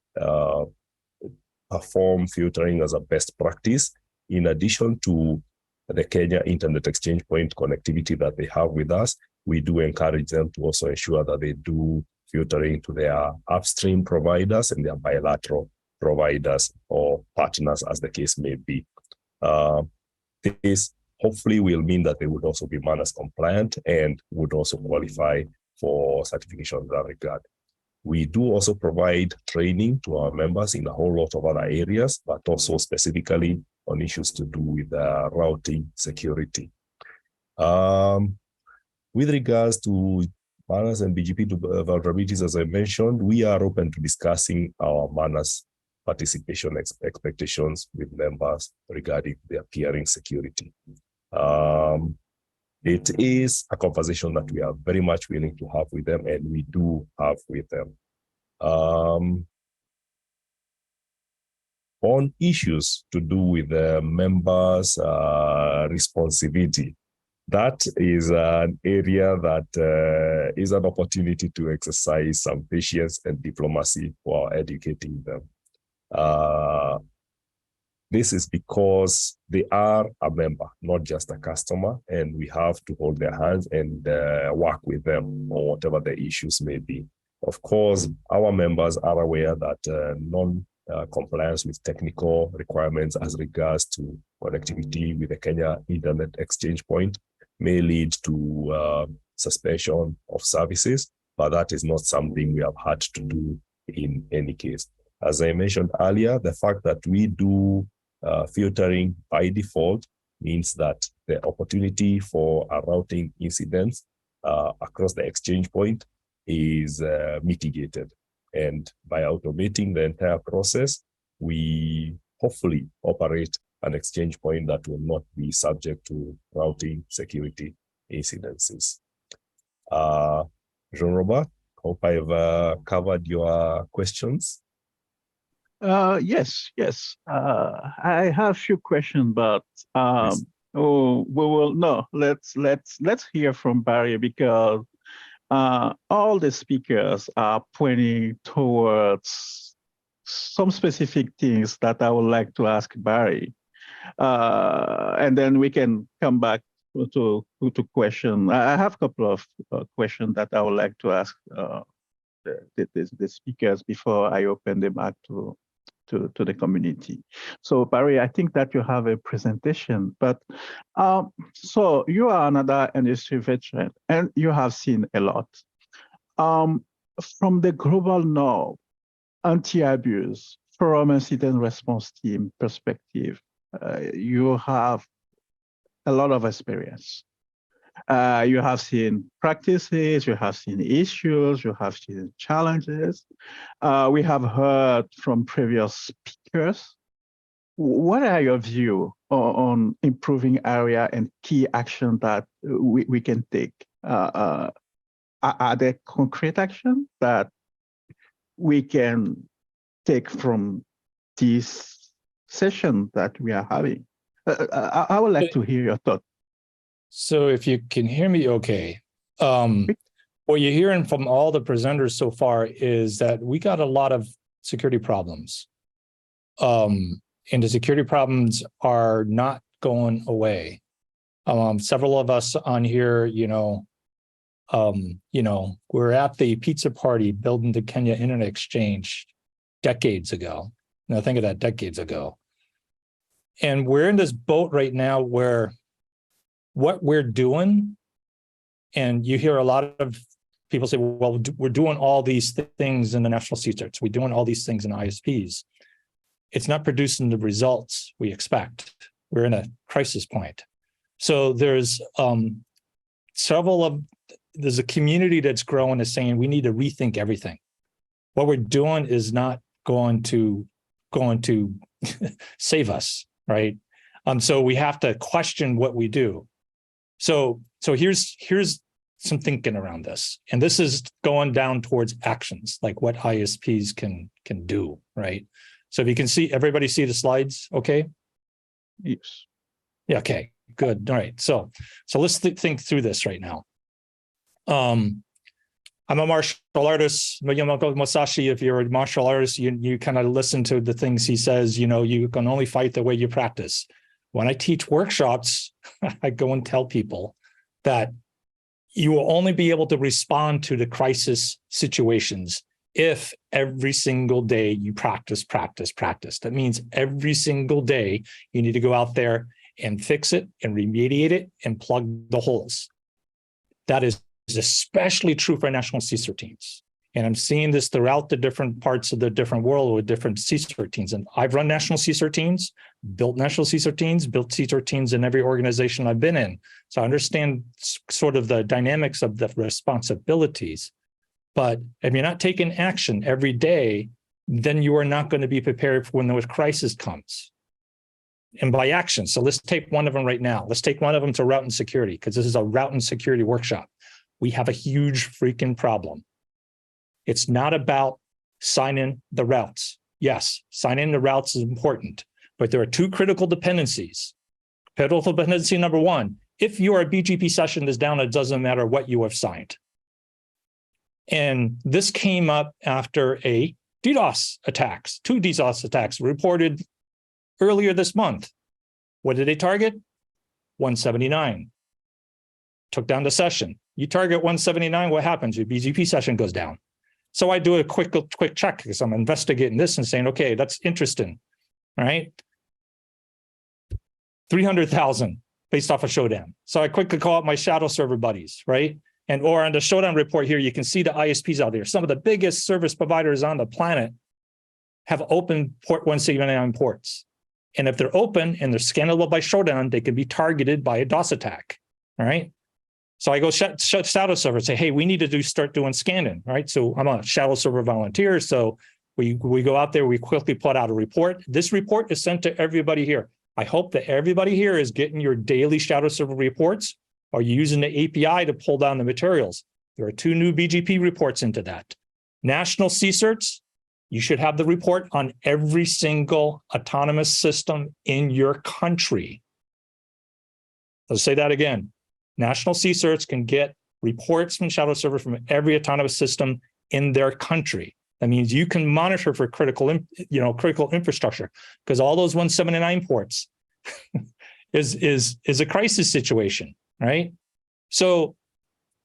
perform filtering as a best practice, in addition to the Kenya Internet Exchange Point connectivity that they have with us. We do encourage them to also ensure that they do filtering to their upstream providers and their bilateral providers or partners, as the case may be. This hopefully will mean that they would also be manners compliant and would also qualify for certification in that regard. We do also provide training to our members in a whole lot of other areas, but also specifically on issues to do with routing security. With regards to manners and BGP vulnerabilities, as I mentioned, we are open to discussing our manners participation expectations with members regarding their peering security. It is a conversation that we are very much willing to have with them, and we do have with them. On issues to do with the members' responsibility, that is an area that is an opportunity to exercise some patience and diplomacy while educating them. This is because they are a member, not just a customer, and we have to hold their hands and work with them on whatever the issues may be. Of course, our members are aware that non-compliance with technical requirements as regards to connectivity with the Kenya Internet Exchange Point may lead to suspension of services, but that is not something we have had to do in any case. As I mentioned earlier, the fact that we do filtering by default means that the opportunity for a routing incidents across the exchange point is mitigated. And by automating the entire process, we hopefully operate an exchange point that will not be subject to routing security incidences. Jean-Robert, hope I've covered your questions. Yes. I have a few questions, but let's hear from Barry, because all the speakers are pointing towards some specific things that I would like to ask Barry, and then we can come back to question. I have a couple of questions that I would like to ask the speakers before I open them up to the community. So Barry, I think that you have a presentation, but so you are another industry veteran and you have seen a lot. From the global norm, anti-abuse, forum incident response team perspective, you have a lot of experience. You have seen practices, you have seen issues, you have seen challenges. We have heard from previous speakers. What are your views on improving area and key action that we can take? Are there concrete action that we can take from this session that we are having? I would like to hear your thoughts. So if you can hear me okay, what you're hearing from all the presenters so far is that we got a lot of security problems. And the security problems are not going away. Several of us on here, we're at the pizza party building the Kenya Internet Exchange decades ago. Now think of that, decades ago. And we're in this boat right now where what we're doing, and you hear a lot of people say, well, we're doing all these things in the national CSIRTs. We're doing all these things in ISPs. It's not producing the results we expect. We're in a crisis point. So there's there's a community that's growing is saying we need to rethink everything. What we're doing is not going to save us, right? So we have to question what we do. So here's some thinking around this, and this is going down towards actions, like what ISPs can do, right? So if you can see, everybody see the slides, okay? Yes. Yeah, okay, good. All right, so let's think through this right now. I'm a martial artist, Miyamoto Musashi. If you're a martial artist, you kind of listen to the things he says, you can only fight the way you practice. When I teach workshops, I go and tell people that you will only be able to respond to the crisis situations if every single day you practice. That means every single day you need to go out there and fix it and remediate it and plug the holes. That is especially true for national CSIRT teams. And I'm seeing this throughout the different parts of the different world with different CSIRT teams. And I've run national CSIRT teams, built national CSIRT teams, built CSIRT teams in every organization I've been in. So I understand sort of the dynamics of the responsibilities. But if you're not taking action every day, then you are not going to be prepared for when the crisis comes. And by action, so let's take one of them right now. Let's take one of them to route and security, because this is a route and security workshop. We have a huge freaking problem. It's not about signing the routes. Yes, signing the routes is important, but there are two critical dependencies. Critical dependency number one, if your BGP session is down, it doesn't matter what you have signed. And this came up after a DDoS attacks, 2 DDoS attacks reported earlier this month. What did they target? 179. Took down the session. You target 179, what happens? Your BGP session goes down. So I do a quick check because I'm investigating this and saying, okay, that's interesting, all right? 300,000 based off of Showdown. So I quickly call up my Shadowserver buddies, right? Or on the Showdown report here, you can see the ISPs out there. Some of the biggest service providers on the planet have open port 179 ports. And if they're open and they're scannable by Showdown, they can be targeted by a DOS attack, all right? So I go shut Shadowserver and say, hey, we need to start doing scanning, right? So I'm a Shadowserver volunteer. So we go out there, we quickly put out a report. This report is sent to everybody here. I hope that everybody here is getting your daily Shadowserver reports or using the API to pull down the materials. There are 2 new BGP reports into that. National CSIRTs, you should have the report on every single autonomous system in your country. Let's say that again. National CSIRTs can get reports from Shadowserver from every autonomous system in their country. That means you can monitor for critical infrastructure, because all those 179 ports is a crisis situation, right? So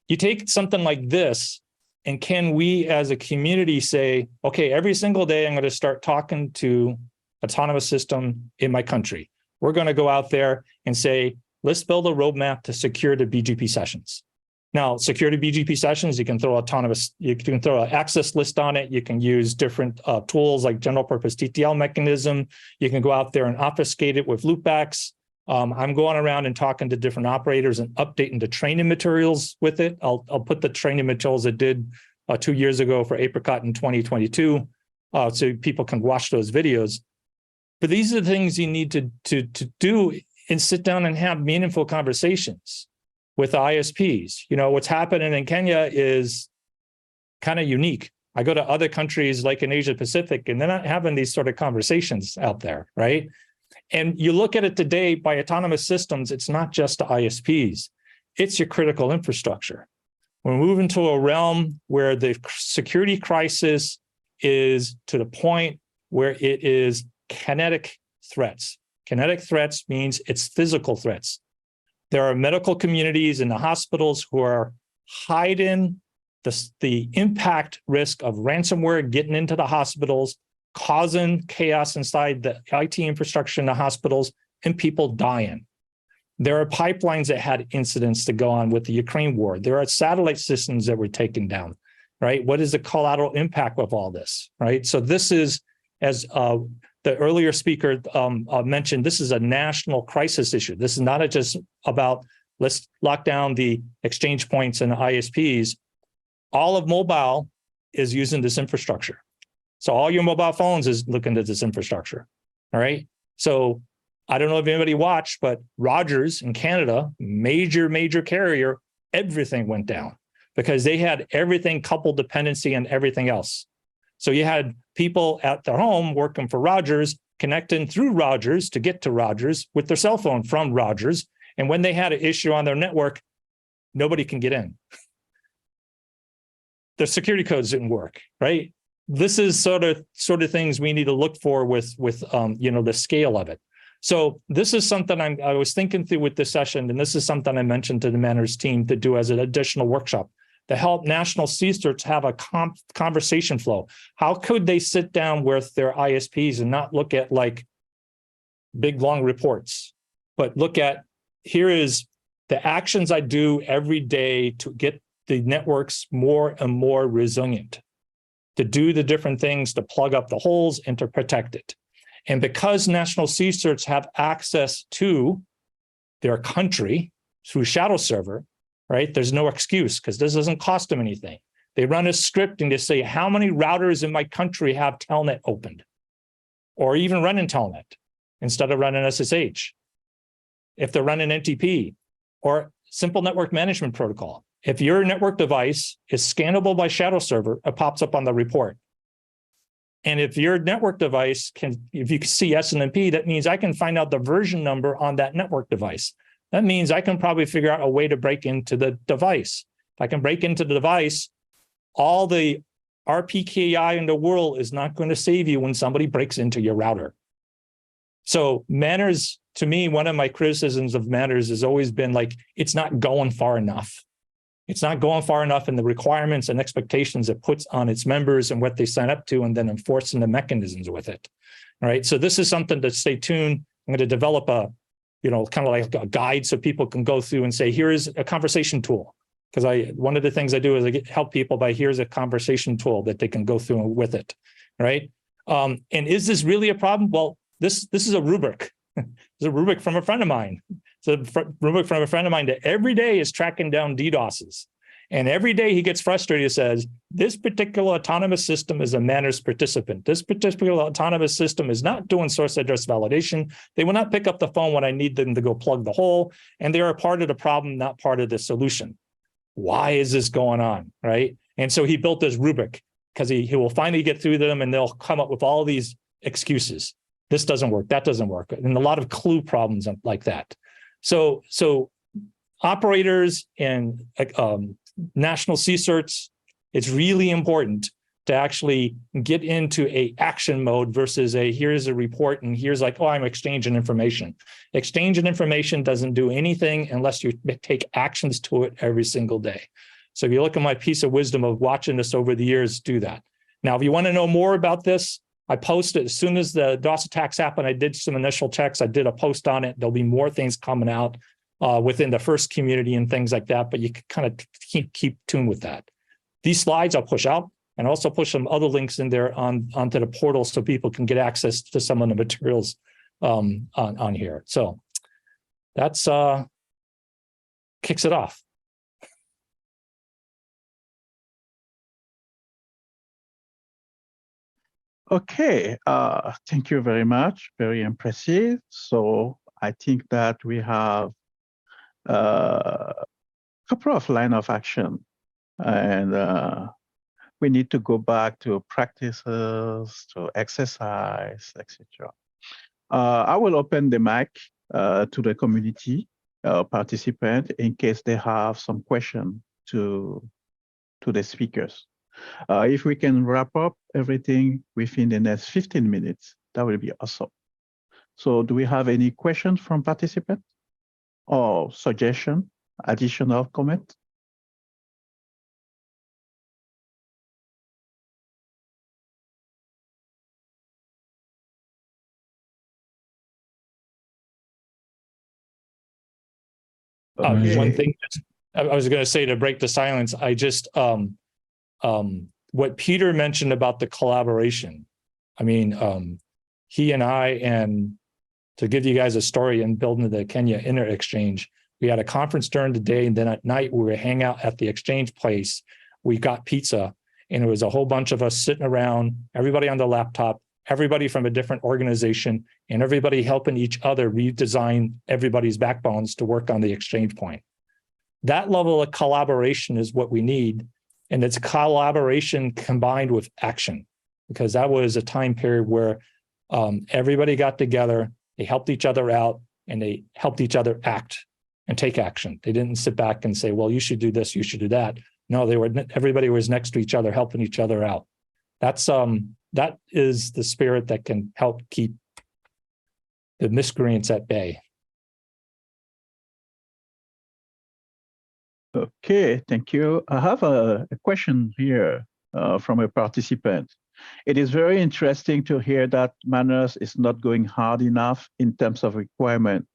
you take something like this, and can we as a community say, okay, every single day I'm going to start talking to autonomous system in my country. We're going to go out there and say, let's build a roadmap to secure the BGP sessions. Now, security BGP sessions, you can throw you can throw an access list on it. You can use different tools like general purpose TTL mechanism. You can go out there and obfuscate it with loopbacks. I'm going around and talking to different operators and updating the training materials with it. I'll put the training materials I did 2 years ago for AfricaCERT in 2022, so people can watch those videos. But these are the things you need to do and sit down and have meaningful conversations with ISPs. You know, what's happening in Kenya is kind of unique. I go to other countries like in Asia Pacific, and they're not having these sort of conversations out there, right? And you look at it today by autonomous systems, it's not just the ISPs, it's your critical infrastructure. We're moving to a realm where the security crisis is to the point where it is kinetic threats. Kinetic threats means it's physical threats. There are medical communities in the hospitals who are hiding the impact risk of ransomware getting into the hospitals, causing chaos inside the IT infrastructure in the hospitals, and people dying. There are pipelines that had incidents to go on with the Ukraine war. There are satellite systems that were taken down, right? What is the collateral impact of all this, right? So this is, as the earlier speaker mentioned, this is a national crisis issue. This is not just about let's lock down the exchange points and the ISPs. All of mobile is using this infrastructure. So all your mobile phones is looking at this infrastructure, all right? So I don't know if anybody watched, but Rogers in Canada, major carrier, everything went down because they had everything coupled dependency and everything else. So you had people at their home working for Rogers, connecting through Rogers to get to Rogers with their cell phone from Rogers. And when they had an issue on their network, nobody can get in. The security codes didn't work, right? This is sort of things we need to look for with you know, the scale of it. So this is something I was thinking through with this session, and this is something I mentioned to the Manners team to do as an additional workshop to help national CSIRTs have a conversation flow. How could they sit down with their ISPs and not look at like big, long reports, but look at, here is the actions I do every day to get the networks more and more resilient, to do the different things to plug up the holes and to protect it. And because national CSIRTs have access to their country through Shadowserver, right? There's no excuse because this doesn't cost them anything. They run a script and they say, how many routers in my country have Telnet opened? Or even running Telnet instead of running SSH. If they're running NTP or simple network management protocol. If your network device is scannable by Shadowserver, it pops up on the report. And if your network device if you can see SNMP, that means I can find out the version number on that network device. That means I can probably figure out a way to break into the device. If I can break into the device, all the RPKI in the world is not going to save you when somebody breaks into your router. So Manners, to me, one of my criticisms of Manners has always been like, it's not going far enough. It's not going far enough in the requirements and expectations it puts on its members and what they sign up to, and then enforcing the mechanisms with it. All right. So this is something to stay tuned. I'm going to develop a, you know, kind of like a guide so people can go through and say, here is a conversation tool. Because one of the things I do is I help people by, here's a conversation tool that they can go through with it. Right. And is this really a problem? Well, this is a rubric. It's a rubric from a friend of mine. It's a rubric from a friend of mine that every day is tracking down DDoSes. And every day he gets frustrated, he says, this particular autonomous system is a Manners participant. This particular autonomous system is not doing source address validation. They will not pick up the phone when I need them to go plug the hole. And they are a part of the problem, not part of the solution. Why is this going on, right? And so he built this rubric because he will finally get through them and they'll come up with all these excuses. This doesn't work, that doesn't work. And a lot of clue problems like that. So operators and national CSIRTs, it's really important to actually get into a action mode versus a, here's a report and here's like, oh, I'm exchanging information. Exchanging information doesn't do anything unless you take actions to it every single day. So if you look at my piece of wisdom of watching this over the years, do that. Now, if you want to know more about this, I posted as soon as the DOS attacks happened, I did some initial checks. I did a post on it. There'll be more things coming out within the first community and things like that, but you can kind of keep tuned with that. These slides I'll push out and also push some other links in there onto the portal so people can get access to some of the materials on here. So that's kicks it off. Okay, thank you very much. Very impressive. So I think that we have a couple of line of action, and we need to go back to practices, to exercise, etc. I will open the mic to the community participant in case they have some question to the speakers. If we can wrap up everything within the next 15 minutes, that will be awesome. So do we have any questions from participants or suggestion, additional comment? One thing I was going to say to break the silence, I just what Peter mentioned about the collaboration. I mean, he and I, and to give you guys a story and building the Kenya Inter Exchange, we had a conference during the day, and then at night we were hanging out at the exchange place. We got pizza, and it was a whole bunch of us sitting around, everybody on the laptop, everybody from a different organization, and everybody helping each other redesign everybody's backbones to work on the exchange point. That level of collaboration is what we need. And it's collaboration combined with action, because that was a time period where everybody got together, they helped each other out, and they helped each other act and take action. They didn't sit back and say, well, you should do this, you should do that. No, everybody was next to each other, helping each other out. That is the spirit that can help keep the miscreants at bay. Okay, thank you. I have a question here from a participant. It is very interesting to hear that Manners is not going hard enough in terms of requirement,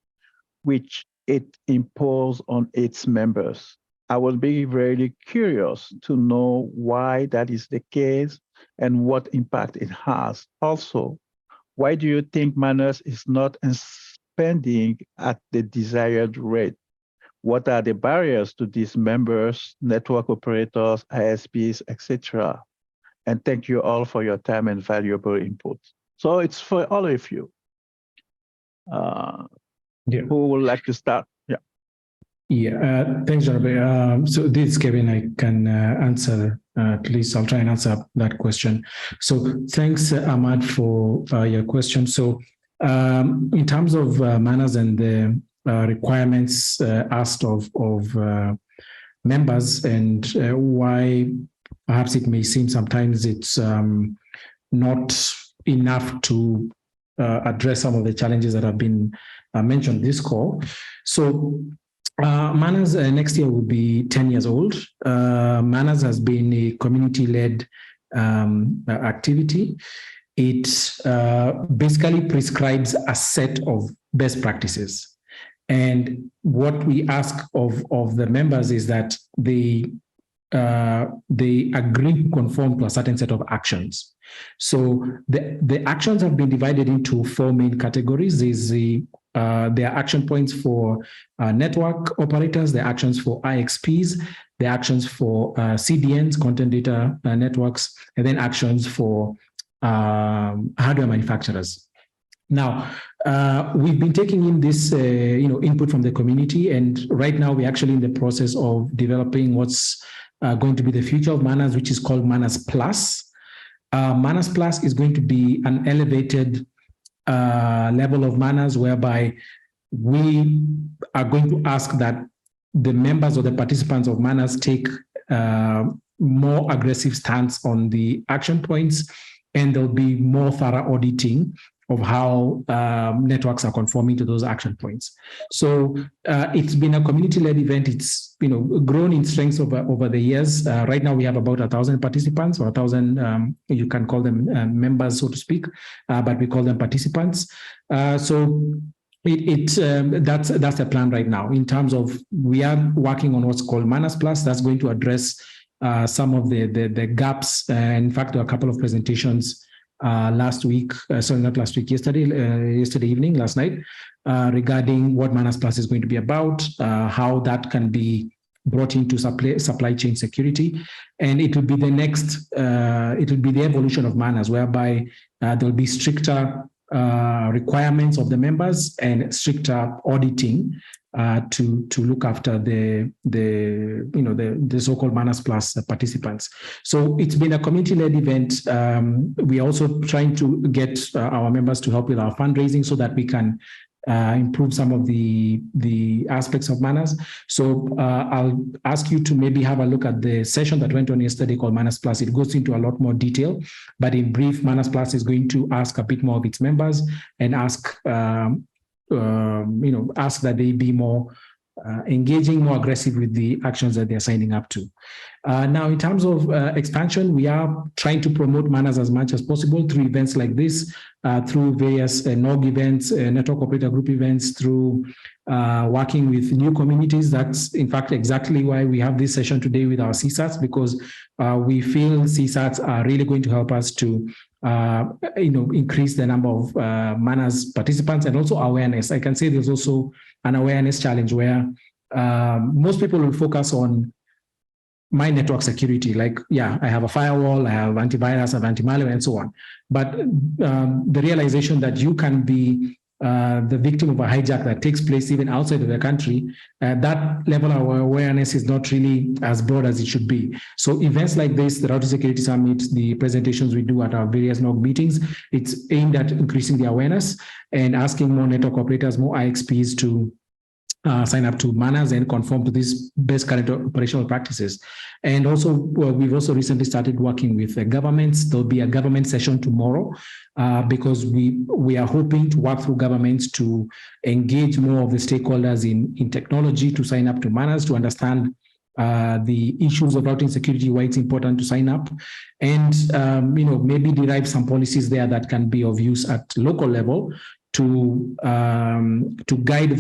which it imposes on its members. I would be very curious to know why that is the case and what impact it has. Also, why do you think Manners is not expanding at the desired rate? What are the barriers to these members, network operators, ISPs, etc.? And thank you all for your time and valuable input. So it's for all of you. Who would like to start? Yeah, thanks, Jonathan. So this is Kevin. I can answer, at least I'll try and answer that question. So thanks, Ahmad, for your question. So in terms of Manners and the requirements asked of members, and why perhaps it may seem sometimes it's not enough to address some of the challenges that have been mentioned this call. So Manners next year will be 10 years old. Manners has been a community-led activity. It basically prescribes a set of best practices. And what we ask of the members is that they agree to conform to a certain set of actions. So the actions have been divided into four main categories. There are action points for network operators, there are actions for IXPs, there are actions for CDNs, content data networks, and then actions for hardware manufacturers. Now, we've been taking in this input from the community, and right now we're actually in the process of developing what's going to be the future of Manners, which is called Manners Plus. Manners Plus is going to be an elevated level of Manners, whereby we are going to ask that the members or the participants of Manners take more aggressive stance on the action points, and there'll be more thorough auditing of how networks are conforming to those action points. So it's been a community-led event. It's grown in strength over the years. Right now we have about 1,000 participants, or 1,000, you can call them members, so to speak, but we call them participants. So That's the plan right now. In terms of, we are working on what's called Manners Plus. That's going to address some of the gaps. In fact, there were a couple of presentations last week, sorry, not last week, yesterday evening, last night, regarding what Manners Plus is going to be about, how that can be brought into supply chain security. And it will be the next, it will be the evolution of Manners, whereby there'll be stricter requirements of the members and stricter auditing to look after the so-called Manners Plus participants. So it's been a community-led event. We are also trying to get our members to help with our fundraising so that we can improve some of the aspects of Manners. So I'll ask you to maybe have a look at the session that went on yesterday called Manners Plus. It goes into a lot more detail, but in brief, Manners Plus is going to ask a bit more of its members and ask that they be more engaging, more aggressive with the actions that they're signing up to. Now, in terms of expansion, we are trying to promote Manners as much as possible through events like this, through various NOG events, network operator group events, through working with new communities. That's, in fact, exactly why we have this session today with our CSIRTs, because we feel CSIRTs are really going to help us to increase the number of Manners participants and also awareness. I can say there's also an awareness challenge where most people will focus on my network security, like, yeah, I have a firewall, I have antivirus, I have anti-malware, and so on. But the realization that you can be the victim of a hijack that takes place even outside of the country, that level of awareness is not really as broad as it should be. So events like this, the Routing Security Summit, the presentations we do at our various NOG meetings, it's aimed at increasing the awareness and asking more network operators, more IXPs to sign up to Manners and conform to these best current operational practices. And also, we've also recently started working with governments. There'll be a government session tomorrow because we are hoping to work through governments to engage more of the stakeholders in technology to sign up to Manners, to understand the issues of routing security, why it's important to sign up, and maybe derive some policies there that can be of use at local level to guide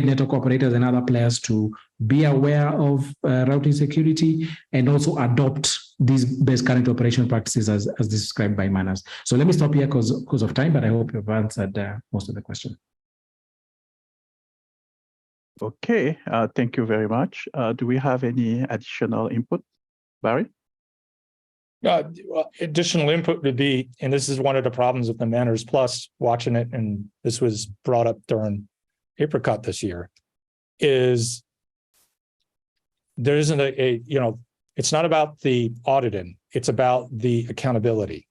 network operators and other players to be aware of routing security and also adopt these best current operational practices as described by Manners. So let me stop here because of time, but I hope you've answered most of the question. Okay, thank you very much. Do we have any additional input, Barry? Additional input would be, and this is one of the problems with the Manners Plus, watching it, and this was brought up during AfricaCERT this year, is there isn't it's not about the auditing, it's about the accountability.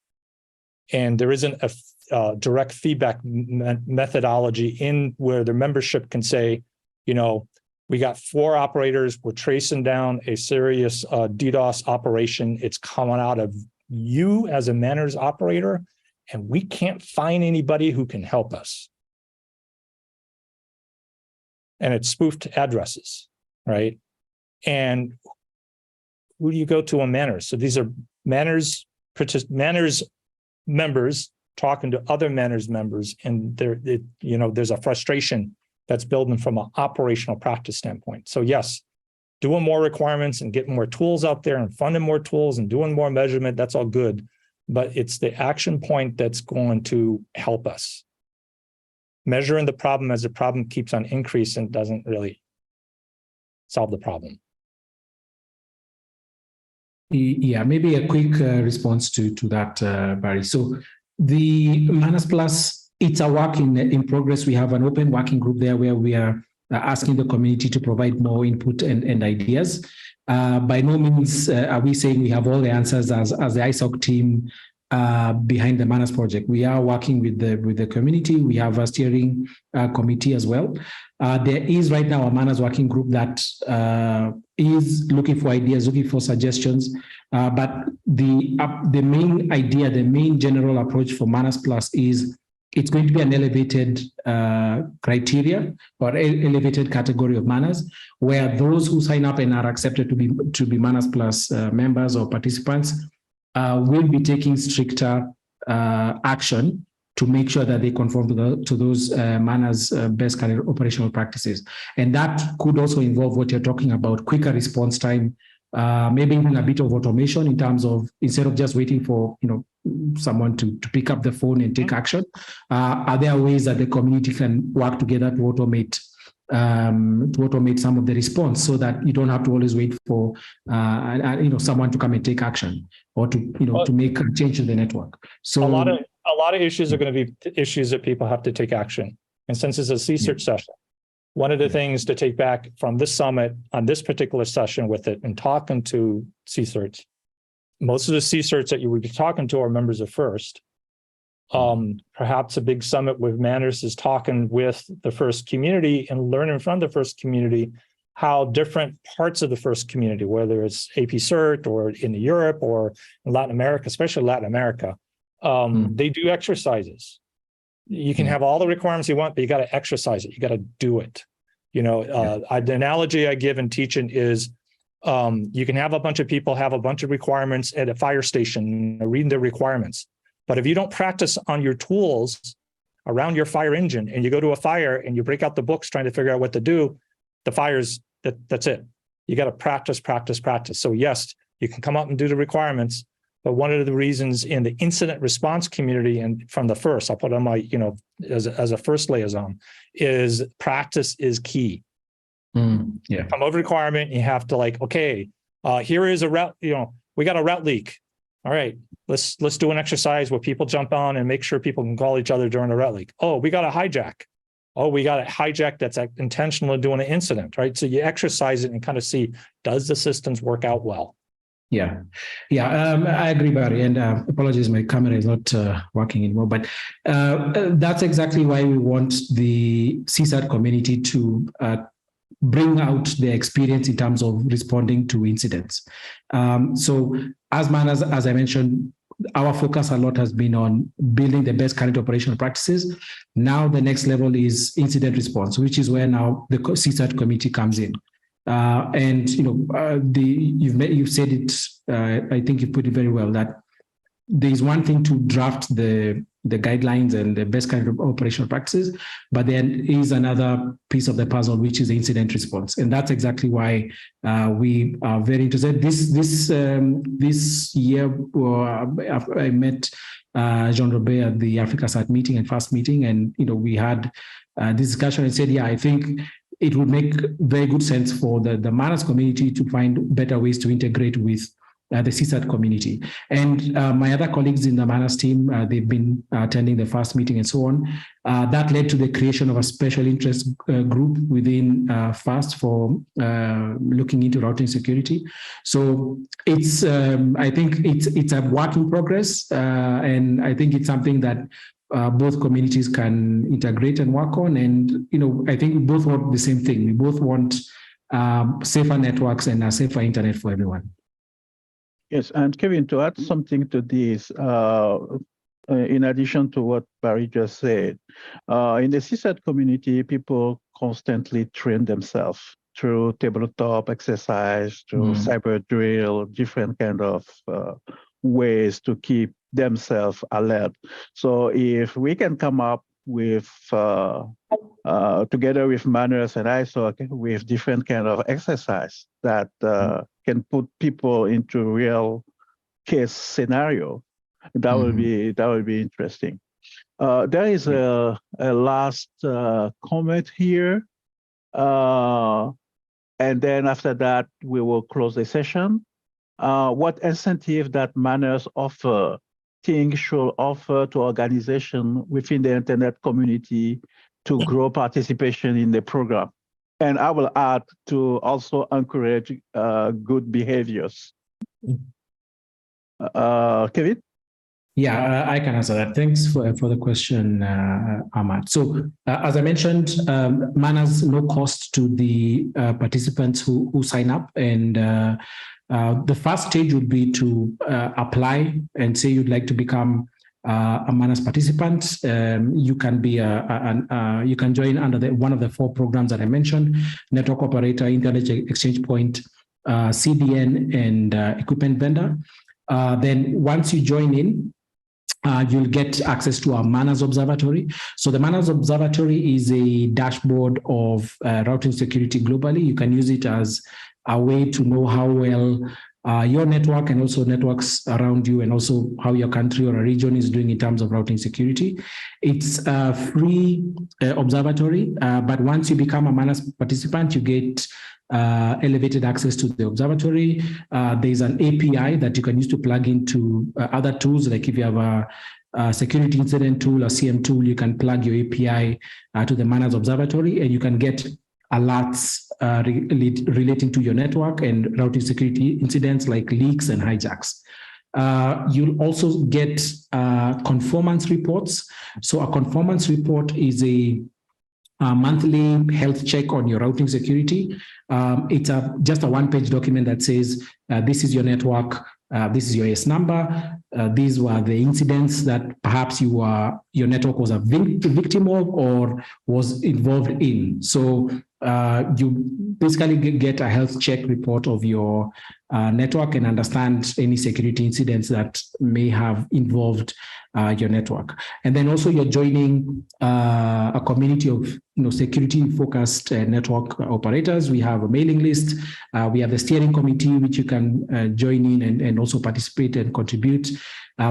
And there isn't a direct feedback methodology in where the membership can say, we got 4 operators, we're tracing down a serious DDoS operation. It's coming out of you as a Manners operator, and we can't find anybody who can help us. And it's spoofed addresses, right? And who do you go to on Manners? So these are Manners members talking to other Manners members, and there's a frustration that's building from an operational practice standpoint. So yes, doing more requirements and getting more tools out there and funding more tools and doing more measurement, that's all good. But it's the action point that's going to help us. Measuring the problem as the problem keeps on increasing doesn't really solve the problem. Yeah, maybe a quick response to that, Barry. So the Manners Plus, it's a work in progress. We have an open working group there where we are asking the community to provide more input and ideas. By no means are we saying we have all the answers as the ISOC team behind the Manners project. We are working with the community. We have a steering committee as well. There is right now a Manners working group that is looking for ideas, looking for suggestions. But the main idea, the main general approach for Manners Plus is it's going to be an elevated criteria or elevated category of Manners, where those who sign up and are accepted to be Manners Plus members or participants will be taking stricter action to make sure that they conform to those manners best kind of operational practices. And that could also involve what you're talking about, quicker response time, maybe even a bit of automation in terms of, instead of just waiting for someone to pick up the phone and take action, are there ways that the community can work together to automate some of the response, so that you don't have to always wait for someone to come and take action, or to make a change in the network. So a lot of issues are going to be issues that people have to take action. And since it's a CSIRT session, one of the things to take back from this summit on this particular session with it and talking to CSIRTs, most of the CSIRTs that you would be talking to are members of FIRST. Perhaps a big summit with Manners is talking with the FIRST community and learning from the FIRST community how different parts of the FIRST community, whether it's AfricaCERT or in Europe or in Latin America, especially Latin America, they do exercises. You can have all the requirements you want, but you got to exercise it. You got to do it. The analogy I give in teaching is you can have a bunch of people have a bunch of requirements at a fire station, reading their requirements. But if you don't practice on your tools around your fire engine, and you go to a fire and you break out the books trying to figure out what to do, the fire's, that's it. You got to practice. So yes, you can come up and do the requirements. But one of the reasons in the incident response community and from the FIRST, I'll put on my, as a FIRST liaison, is practice is key. Come over requirement, you have to okay, here is a route, we got a route leak. All right, let's do an exercise where people jump on and make sure people can call each other during a route leak. Oh, we got a hijack. Oh, we got a hijack that's intentionally doing an incident, right? So you exercise it and kind of see, does the systems work out well? Yeah, I agree, Barry, and apologies, my camera is not working anymore, but that's exactly why we want the CSIRT community to bring out their experience in terms of responding to incidents. So as I mentioned, our focus a lot has been on building the best current operational practices. Now the next level is incident response, which is where now the CSIRT committee comes in. And you've said it. I think you put it very well, that there is one thing to draft the guidelines and the best kind of operational practices, but then is another piece of the puzzle, which is the incident response, and that's exactly why we are very interested. This year, I met Jean-Robert at the AfricaCERT meeting and FAST meeting, and we had this discussion and said, I think it would make very good sense for the manners community to find better ways to integrate with the CSIRT community. And my other colleagues in the manners team, they've been attending the FAST meeting and so on. That led to the creation of a special interest group within FAST for looking into routing security. So it's, I think it's a work in progress, and I think it's something that both communities can integrate and work on. And, I think we both want the same thing. We both want safer networks and a safer internet for everyone. Yes, and Kevin, to add something to this, in addition to what Barry just said, in the CSIRT community, people constantly train themselves through tabletop exercise, through cyber drill, different kind of ways to keep themselves alert. So if we can come up with, together with Manners and ISO, with different kind of exercise that can put people into real case scenario, that will be interesting. There is a last comment here, and then after that we will close the session. What incentive that Manners offer, think should offer to organization within the internet community to grow participation in the program? And I will add to also encourage good behaviors. Kevin? Yeah, I can answer that. Thanks for the question, Ahmad. So as I mentioned, Manners no cost to the participants who sign up, and the first stage would be to apply and say you'd like to become a Manners participant. You can be you can join under one of the 4 programs that I mentioned: network operator, internet exchange point, CDN, and equipment vendor. Then once you join in, you'll get access to our Manners Observatory. So the Manners Observatory is a dashboard of routing security globally. You can use it as a way to know how well your network and also networks around you, and also how your country or a region is doing in terms of routing security. It's a free observatory, but once you become a Manners participant, you get elevated access to the observatory. There's an API that you can use to plug into other tools, like if you have a security incident tool, a CM tool, you can plug your API to the Manners Observatory, and you can get alerts relating to your network and routing security incidents like leaks and hijacks. You'll also get conformance reports. So a conformance report is a monthly health check on your routing security. It's just a one-page document that says, this is your network, this is your AS number, these were the incidents that perhaps your network was a victim of or was involved in. So you basically get a health check report of your network and understand any security incidents that may have involved your network. And then also you're joining a community of security-focused network operators. We have a mailing list. We have the steering committee, which you can join in and also participate and contribute.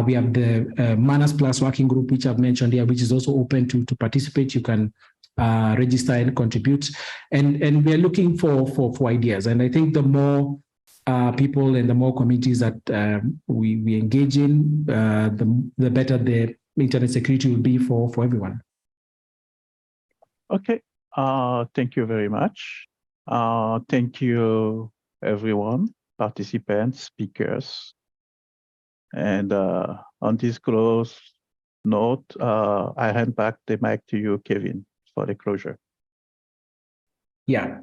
We have the Manners Plus working group, which I've mentioned here, which is also open to participate. You can register and contribute. And we're looking for ideas. And I think the more people and the more communities that we engage in, the better the internet security will be for everyone. Okay, thank you very much. Thank you, everyone, participants, speakers. And on this close note, I hand back the mic to you, Kevin, for the closure. Yeah.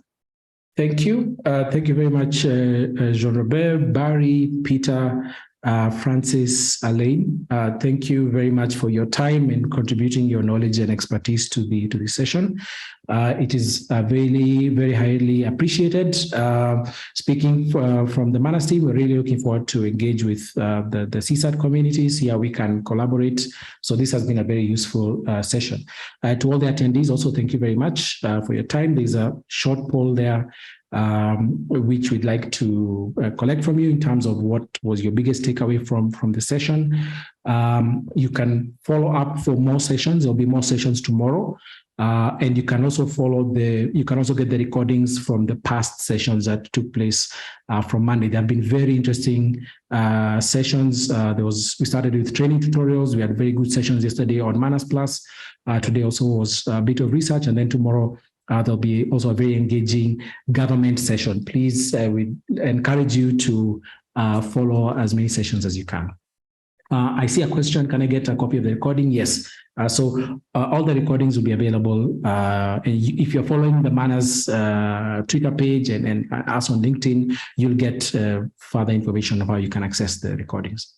Thank you. Thank you very much, Jean-Robert, Barry, Peter, Francis, Alain. Thank you very much for your time and contributing your knowledge and expertise to the session. It is very, very highly appreciated. Speaking from the Manners team, we're really looking forward to engage with the CSIRT community, see how we can collaborate. So this has been a very useful session. To all the attendees, also thank you very much for your time. There's a short poll there which we'd like to collect from you in terms of what was your biggest takeaway from the session. You can follow up for more sessions. There'll be more sessions tomorrow. And you can also you can also get the recordings from the past sessions that took place from Monday. There have been very interesting sessions. We started with training tutorials. We had very good sessions yesterday on Manners Plus. Today also was a bit of research, and then tomorrow there'll be also a very engaging government session. Please, we encourage you to follow as many sessions as you can. I see a question. Can I get a copy of the recording? Yes. So all the recordings will be available. And if you're following the Manners Twitter page and us on LinkedIn, you'll get further information of how you can access the recordings.